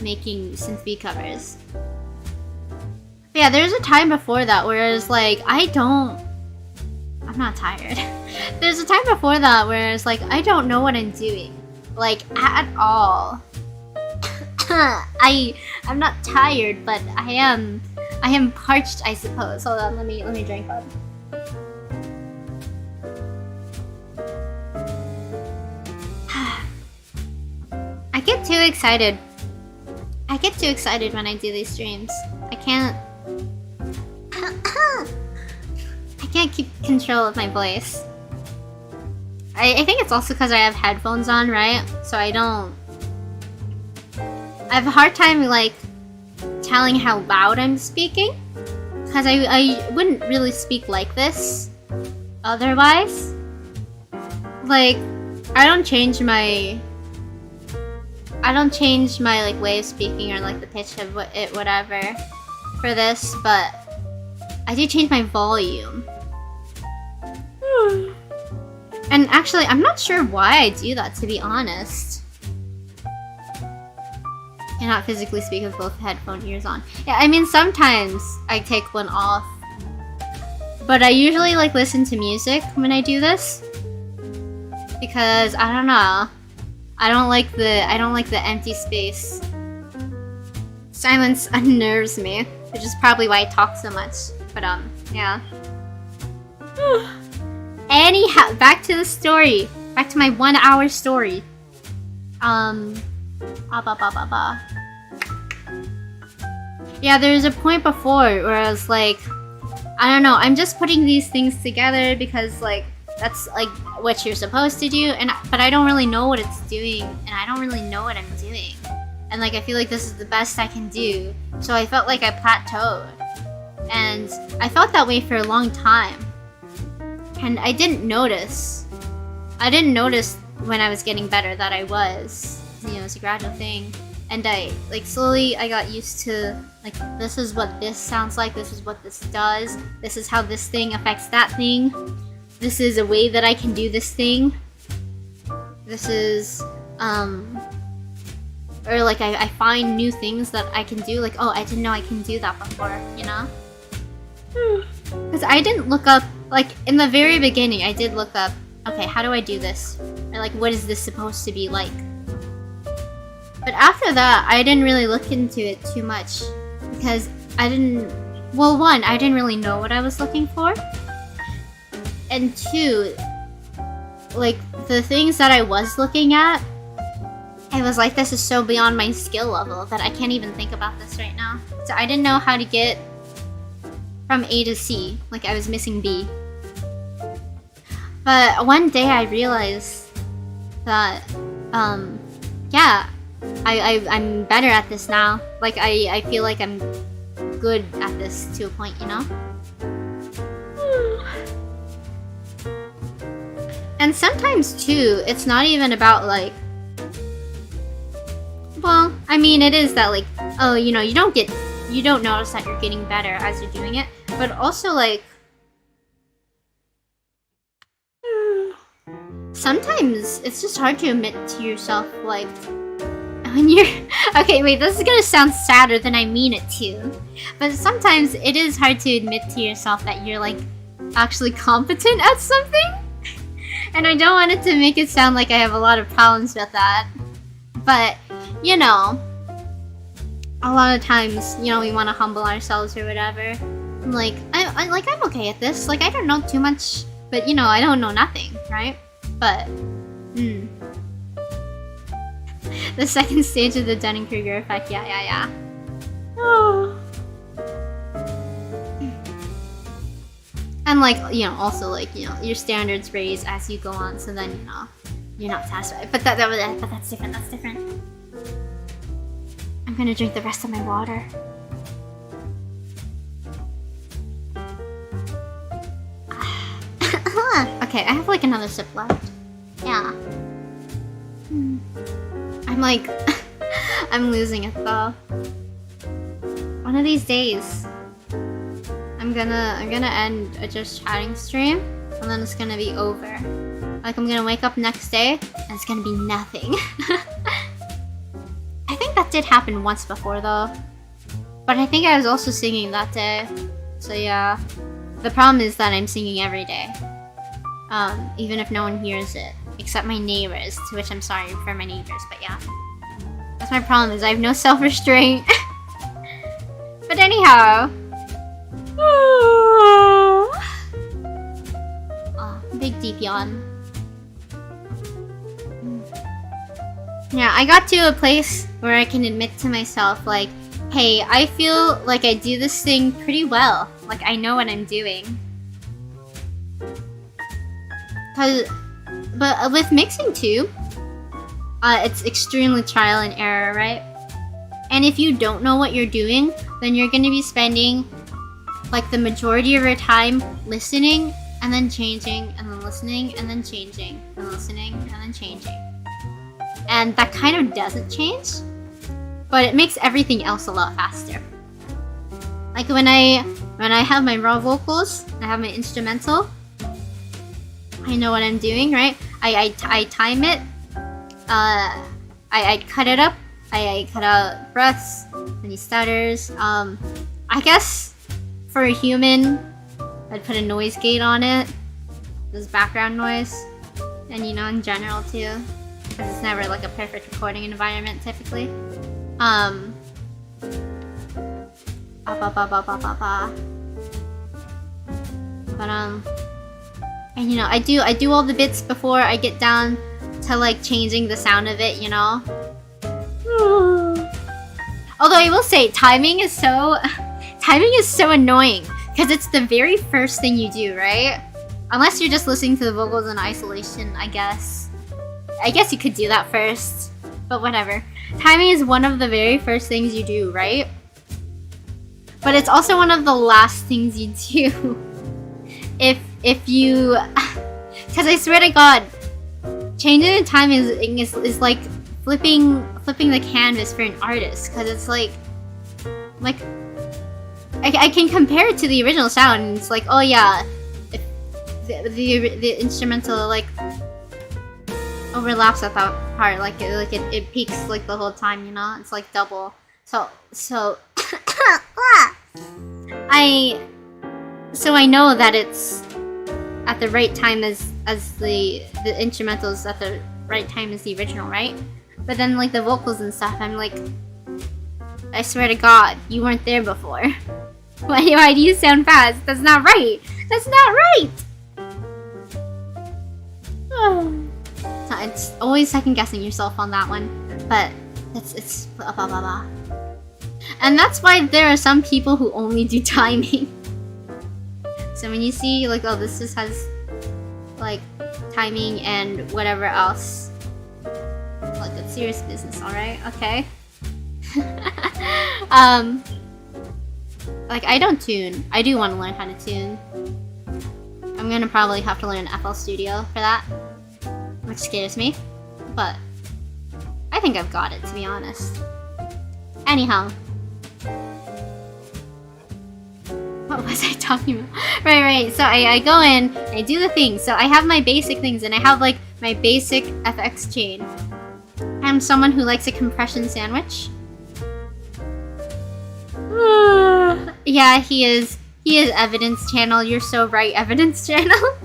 making Synth V covers? But yeah, there's a time before that where it's like, I'm not tired. There's a time before that where it's like, I don't know what I'm doing. Like, at all. I'm not tired, but I am parched, I suppose. Hold on, let me drink one. I get too excited. I get too excited when I do these streams. I can't keep control of my voice. I think it's also because I have headphones on, right? So I have a hard time, like, telling how loud I'm speaking. Because I wouldn't really speak like this otherwise. Like, I don't change my like way of speaking or like the pitch of whatever for this, but I do change my volume. And actually, I'm not sure why I do that, to be honest. Cannot physically speak with both headphone ears on. Yeah, I mean, sometimes I take one off. But I usually like listen to music when I do this. Because, I don't know. I don't like the empty space. Silence unnerves me, which is probably why I talk so much. But yeah. Anyhow, back to the story. Back to my 1 hour story. Yeah, there's a point before where I was like, I don't know, I'm just putting these things together because like that's like what you're supposed to do, but I don't really know what it's doing, and I don't really know what I'm doing. And like I feel like this is the best I can do. So I felt like I plateaued. And I felt that way for a long time. And I didn't notice when I was getting better that I was. You know, it's a gradual thing. And I, like, slowly I got used to, like, this is what this sounds like, this is what this does, this is how this thing affects that thing, this is a way that I can do this thing, this is, or like I find new things that I can do, like, oh, I didn't know I can do that before, you know? Because I didn't look up, like, in the very beginning, I did look up, okay, how do I do this? Or like, what is this supposed to be like? But after that, I didn't really look into it too much. Because I didn't, well, one, I didn't really know what I was looking for. And two, like, the things that I was looking at it was like, this is so beyond my skill level that I can't even think about this right now. So I didn't know how to get from A to C. Like, I was missing B. But one day I realized that, yeah, I'm better at this now. Like, I feel like I'm good at this to a point, you know? And sometimes, too, it's not even about, like... Well, I mean, it is that, like, oh, you know, you don't notice that you're getting better as you're doing it. But also, like... Sometimes, it's just hard to admit to yourself, like... When you're... Okay, wait, this is gonna sound sadder than I mean it to. But sometimes, it is hard to admit to yourself that you're, like, actually competent at something. And I don't want it to make it sound like I have a lot of problems with that. But, you know, a lot of times, you know, we want to humble ourselves or whatever. I'm like, I'm okay at this. Like, I don't know too much, but, you know, I don't know nothing, right? But, the second stage of the Dunning-Kruger effect, yeah. Oh. And, like, you know, also, like, you know, your standards raise as you go on, so then, you know, you're not satisfied. But that's different, I'm gonna drink the rest of my water. Okay, I have, like, another sip left. Yeah. I'm, like, I'm losing it, though. One of these days, I'm gonna end a just chatting stream, and then it's gonna be over. Like, I'm gonna wake up next day, and it's gonna be nothing. I think that did happen once before, though. But I think I was also singing that day. So yeah. The problem is that I'm singing every day. Even if no one hears it. Except my neighbors, to which I'm sorry for my neighbors, but yeah. That's my problem, is I have no self-restraint. But anyhow... big deep yawn. Yeah, I got to a place where I can admit to myself, like, hey, I feel like I do this thing pretty well. Like, I know what I'm doing. But with mixing too, it's extremely trial and error, right? And if you don't know what you're doing, then you're gonna be spending like the majority of your time listening and then changing and then listening and then changing and listening and then changing. And that kind of doesn't change, but it makes everything else a lot faster. Like when I have my raw vocals, I have my instrumental, I know what I'm doing, right? I time it, I cut it up, I cut out breaths, any stutters. I guess for a human, I'd put a noise gate on it, this background noise, and you know, in general too, because it's never like a perfect recording environment typically. And you know, I do all the bits before I get down to like changing the sound of it, you know. Although I will say, timing is so annoying because it's the very first thing you do, right? Unless you're just listening to the vocals in isolation, I guess. I guess you could do that first, but whatever. Timing is one of the very first things you do, right? But it's also one of the last things you do. If you, because I swear to God, changing the time is like flipping the canvas for an artist, because it's like I can compare it to the original sound, and it's like, oh yeah, if the instrumental like overlaps at that part, like it peaks like the whole time, you know, it's like double. So I know that it's at the right time as the instrumentals at the right time as the original, right? But then like the vocals and stuff, I'm like, I swear to God, you weren't there before. Why do you sound fast? That's not right. That's not right. So it's always second guessing yourself on that one. but it's blah blah blah blah. And that's why there are some people who only do timing. So when you see like, oh, this just has like timing and whatever else, like it's serious business, alright? Okay. Like I don't tune. I do want to learn how to tune. I'm gonna probably have to learn FL Studio for that, which scares me, but I think I've got it, to be honest. Anyhow. What was I talking about? Right. So I go in, I do the things. So I have my basic things, and I have like my basic FX chain. I'm someone who likes a compression sandwich. Yeah, he is Evidence Channel. You're so right, Evidence Channel.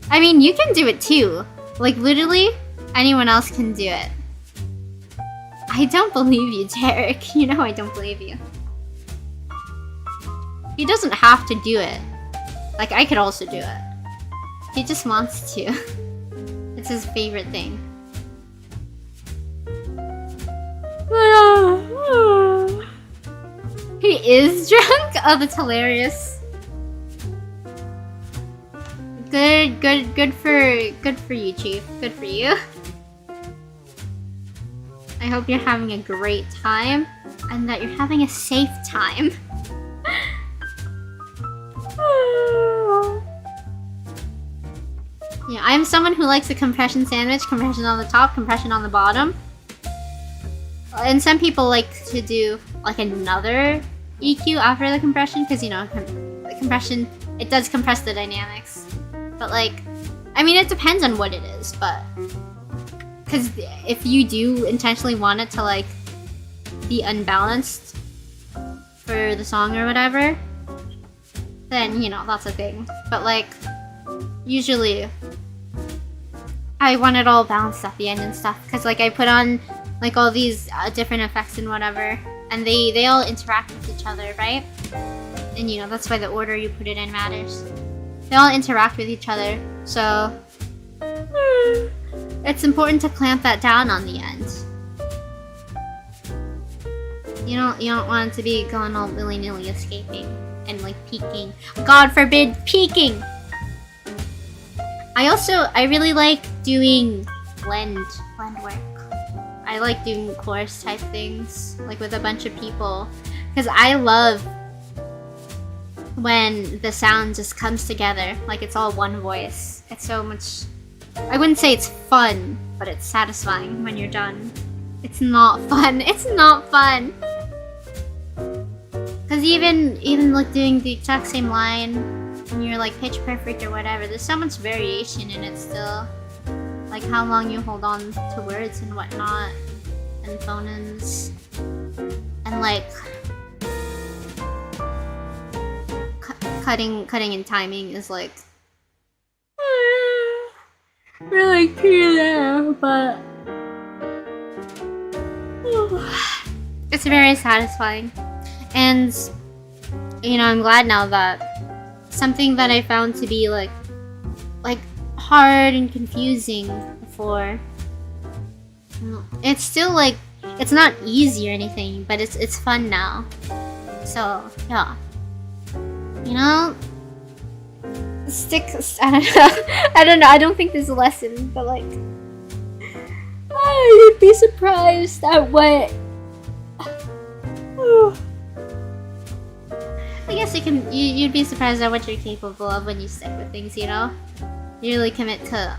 I mean, you can do it too. Like, literally, anyone else can do it. I don't believe you, Derek. You know I don't believe you. He doesn't have to do it. Like, I could also do it. He just wants to. It's his favorite thing. He is drunk? Oh, that's hilarious. Good for you, Chief. Good for you. I hope you're having a great time and that you're having a safe time. Yeah, I'm someone who likes a compression sandwich, compression on the top, compression on the bottom. And some people like to do like another EQ after the compression, because you know, the compression, it does compress the dynamics. But like, I mean, it depends on what it is, but because if you do intentionally want it to like be unbalanced for the song or whatever, then you know, that's a thing. But like, usually I want it all balanced at the end and stuff, because like I put on like all these different effects and whatever, and they all interact with each other, right? And you know, that's why the order you put it in matters. They all interact with each other, so it's important to clamp that down on the end. You don't want it to be going all willy-nilly escaping and like peaking. God forbid peaking! I really like doing blend work. I like doing chorus type things, like with a bunch of people, because I love when the sound just comes together, like it's all one voice. It's so much, I wouldn't say it's fun, but it's satisfying when you're done. It's not fun. It's not fun. Because even like doing the exact same line when you're like pitch perfect or whatever, there's so much variation in it still. Like how long you hold on to words and whatnot, and phonemes, and like cutting and timing is like really key there, but it's very satisfying. And you know, I'm glad now that something that I found to be like hard and confusing before, it's still like, it's not easy or anything, but it's fun now. So yeah, you know, I don't know, I don't think there's a lesson, but like, you'd be surprised at what I guess you'd be surprised at what you're capable of when you stick with things, you know? You really commit to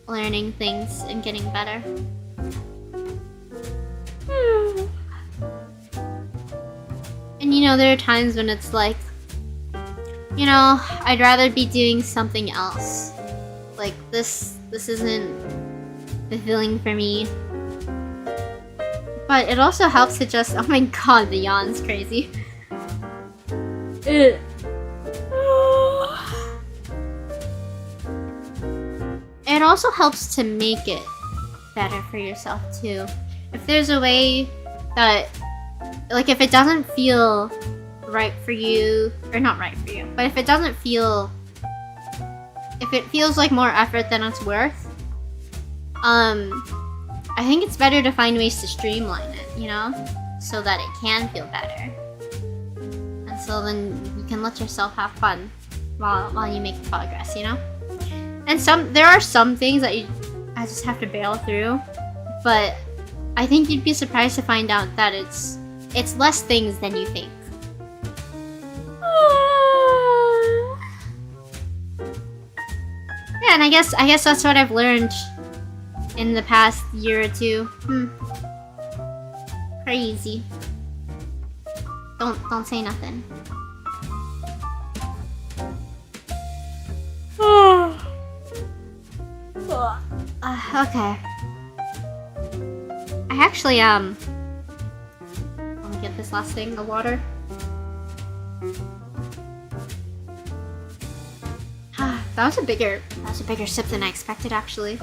learning things and getting better. And you know, there are times when it's like, you know, I'd rather be doing something else. Like, this isn't fulfilling for me. But it also helps to just, oh my god, the yawn's crazy. It also helps to make it better for yourself too. If there's a way that, like, if it doesn't feel right for you, or not right for you, but if it feels like more effort than it's worth, I think it's better to find ways to streamline it, you know? So that it can feel better. And so then you can let yourself have fun while you make progress, you know? And there are some things that I just have to bail through, but I think you'd be surprised to find out that it's less things than you think. Yeah, and I guess that's what I've learned in the past year or two. Crazy. Don't say nothing. Okay. I actually let me get this last thing of water. That was a bigger sip than I expected, actually.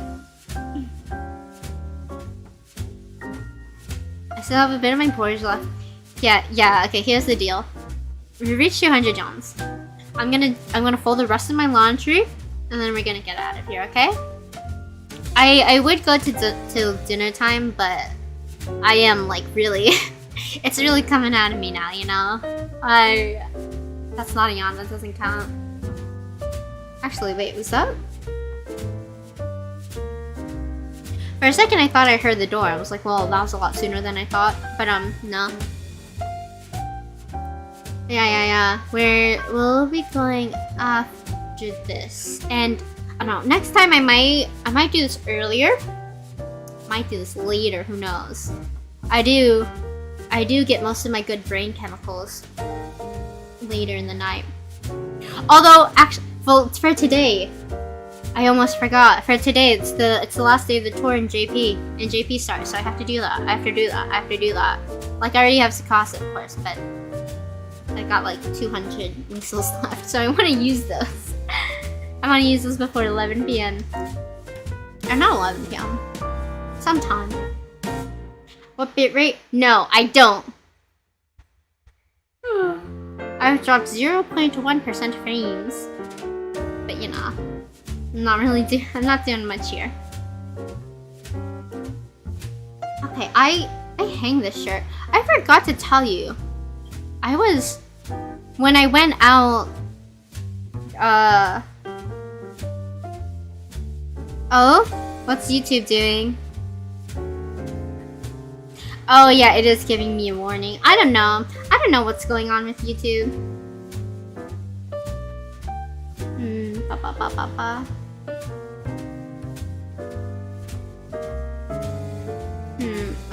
I still have a bit of my porridge left. Yeah, okay, here's the deal. We reached 200 Johns. I'm gonna fold the rest of my laundry, and then we're gonna get out of here, okay? I would go to dinner time, but I am like really it's really coming out of me now, you know? That's not a yawn, that doesn't count. Actually, wait, was that? For a second I thought I heard the door. I was like, well, that was a lot sooner than I thought. But no. Yeah. We'll be going after this. And I don't know, next time I might do this earlier. Might do this later, who knows. I do get most of my good brain chemicals later in the night. Although actually, well, for today, I almost forgot. For today, it's the last day of the tour in JP, and JP starts, so I have to do that. I have to do that. Like, I already have Sakasa, of course, but I got like 200 missiles left, so I want to use those. I want to use those before 11 p.m. Or not 11 p.m. Sometime. What bitrate? No, I don't. I've dropped 0.1% frames. But you know, I'm not doing much here. Okay, I hang this shirt. I forgot to tell you. When I went out, oh, what's YouTube doing? Oh yeah, it is giving me a warning. I don't know what's going on with YouTube.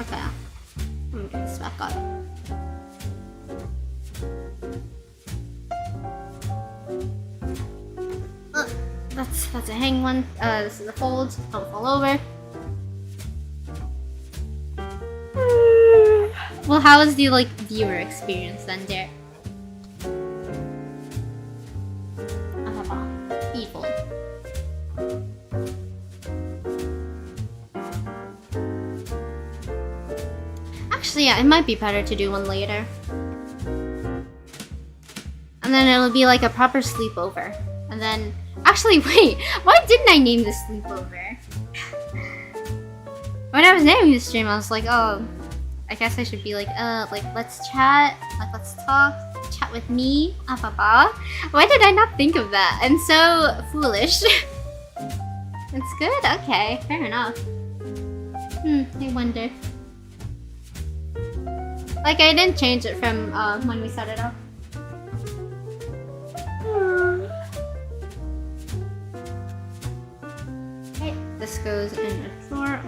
Okay. Let me get this back up. That's a hang one. This is a fold. Don't fall over. Well, how was the viewer experience then, Derek? Evil. Actually, yeah, it might be better to do one later. And then it'll be like a proper sleepover. And then, actually, wait, why didn't I name this sleepover? When I was naming the stream, I was like, oh, I guess I should be like, let's chat, let's talk, chat with me, Why did I not think of that? I'm so foolish. It's good? Okay, fair enough. I wonder. Like, I didn't change it from when we set it up. Okay, this goes in a drawer.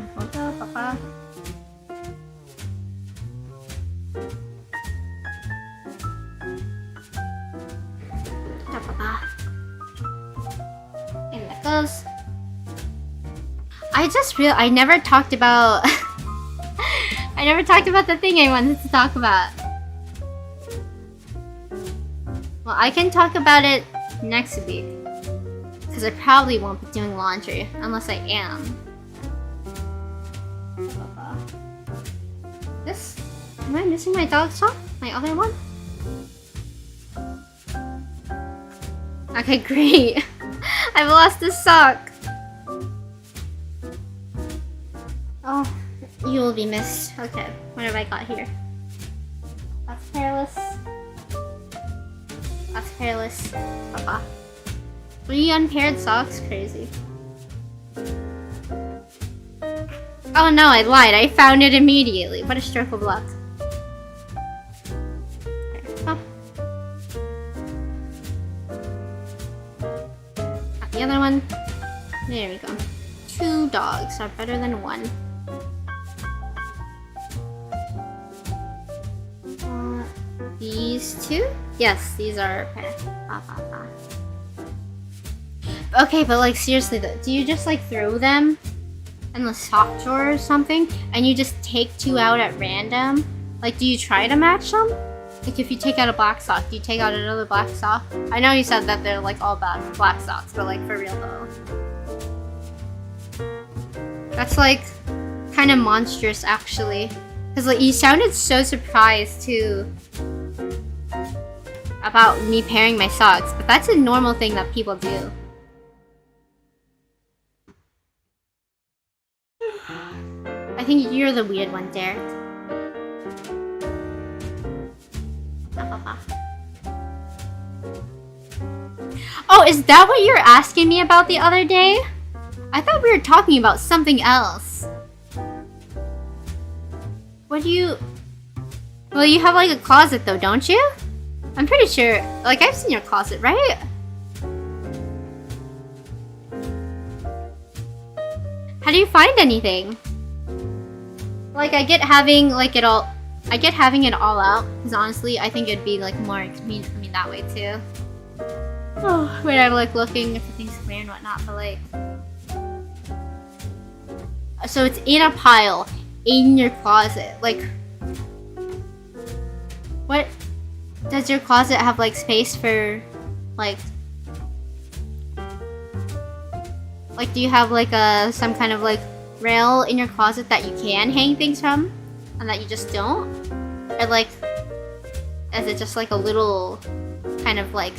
And that goes. I never talked about I never talked about the thing I wanted to talk about. Well, I can talk about it next week. Because I probably won't be doing laundry unless I am. Am I missing my dog sock? My other one? Okay, great. I've lost this sock. Oh, you will be missed. Okay, what have I got here? That's careless. That's careless. Papa. 3 unpaired socks? Crazy. Oh no, I lied. I found it immediately. What a stroke of luck. Oh. The other one. There we go. 2 dogs are better than 1. These 2? Yes, these are okay. Okay, but like seriously though, do you just like throw them in the sock drawer or something and you just take 2 out at random? Like, do you try to match them? Like, if you take out a black sock, do you take out another black sock? I know you said that they're like all black socks, but like for real though. That's like kind of monstrous actually. Cause like you sounded so surprised too about me pairing my socks, but that's a normal thing that people do. I think you're the weird one, Derek. Oh, is that what you were asking me about the other day? I thought we were talking about something else. What do you... Well, you have like a closet though, don't you? I'm pretty sure, like I've seen your closet, right? How do you find anything? Like I get having like it all out, because honestly I think it'd be like more convenient for me that way too. Oh, when I'm like looking for things rare and whatnot, but like... So it's in a pile, in your closet, like... What? Does your closet have like space for, like... Like do you have like some kind of like rail in your closet that you can hang things from? And that you just don't? Or like... Is it just like a little kind of like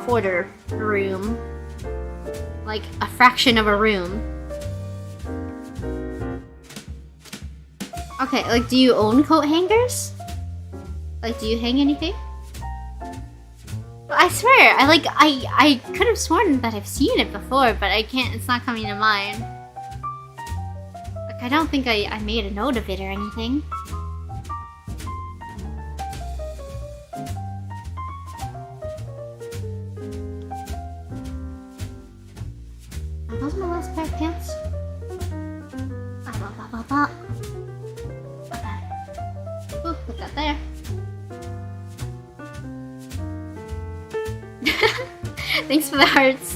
quarter room? Like a fraction of a room? Okay, like do you own coat hangers? Like do you hang anything? I swear, I could have sworn that I've seen it before, but I can't, it's not coming to mind. Like I don't think I made a note of it or anything. Are those my last pair of pants? Okay. Ooh, put that there. Thanks for the hearts.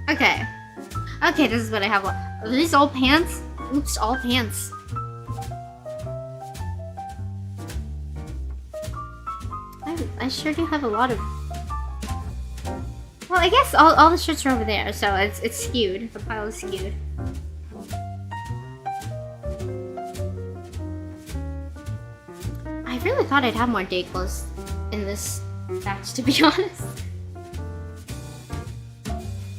Okay. Okay, this is what I have. Are these all pants? Oops, all pants. I sure do have a lot of... Well, I guess all the shirts are over there, so it's skewed. The pile is skewed. I really thought I'd have more day clothes in this batch, to be honest.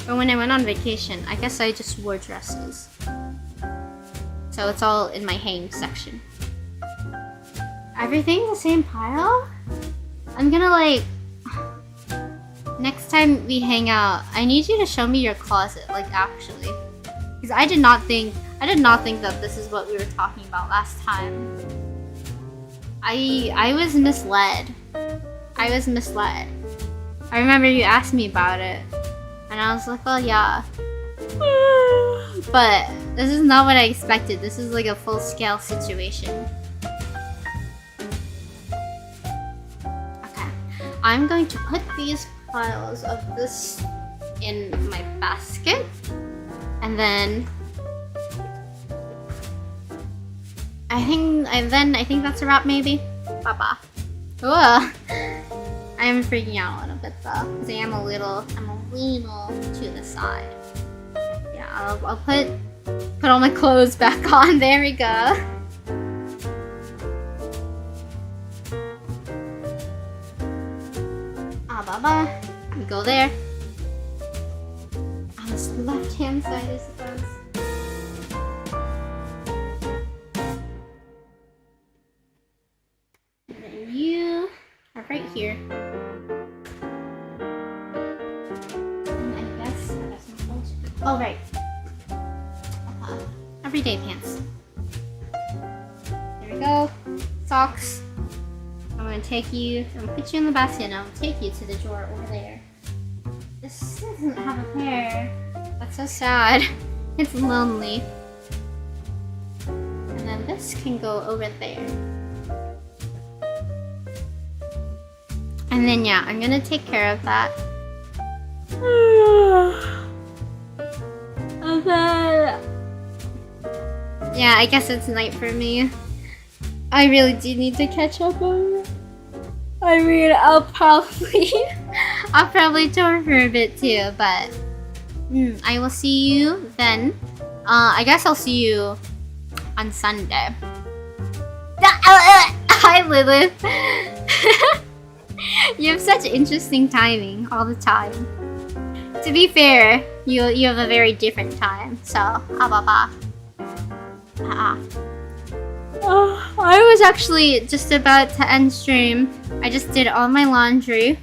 But when I went on vacation, I guess I just wore dresses. So it's all in my hang section. Everything the same pile? I'm gonna like... Next time we hang out, I need you to show me your closet, like actually. Because I did not think that this is what we were talking about last time. I was misled. I was misled. I remember you asked me about it. And I was like, well, yeah. But this is not what I expected. This is like a full-scale situation. Okay. I'm going to put these piles of this in my basket. And then... I think that's a wrap, maybe. Bye-bye. I am freaking out a little bit though, because I'm a little to the side. Yeah, I'll put all my clothes back on. There we go. Bye. We go there. On this left-hand side, I suppose. right here. And I guess I got some clothes. Oh, right. Everyday pants. There we go. Socks. I'm gonna take you, I'm gonna put you in the basket and I'll take you to the drawer over there. This doesn't have a pair. That's so sad. It's lonely. And then this can go over there. And then yeah, I'm gonna take care of that. And then yeah, I guess it's night for me. I really do need to catch up on it. I mean, I'll probably tour for a bit too, but I will see you then. I guess I'll see you on Sunday. Hi, Lilith. You have such interesting timing all the time. To be fair, you have a very different time. So, how about that? I was actually just about to end stream. I just did all my laundry.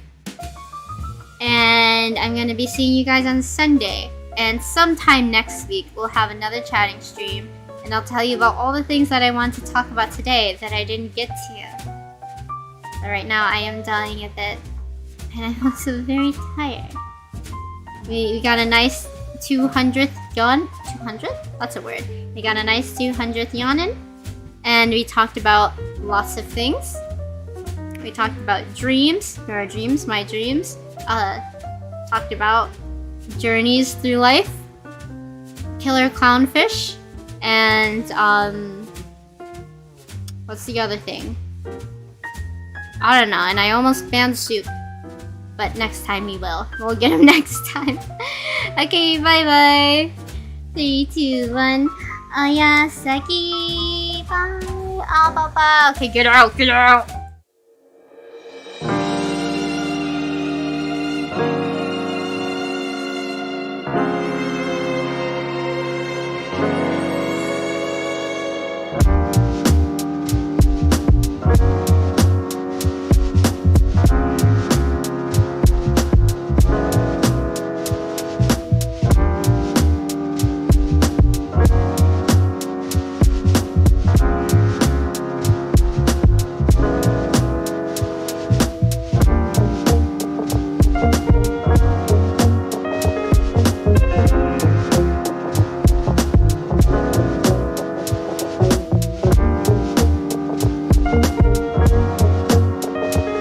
And I'm gonna be seeing you guys on Sunday. And sometime next week, we'll have another chatting stream. And I'll tell you about all the things that I want to talk about today that I didn't get to. But right now, I am dying a bit. And I'm also very tired. We got a nice 200th yawn. 200? That's a word. We got a nice 200th yawn in. And we talked about lots of things. We talked about dreams, your dreams, my dreams. Talked about journeys through life, killer clownfish, and what's the other thing? I don't know. And I want banned soup, but next time we will. We'll get him next time. Okay, bye bye. 3, 2, 1. Oyasaki. Bye. Ah, bye bye. Okay, get out, get out.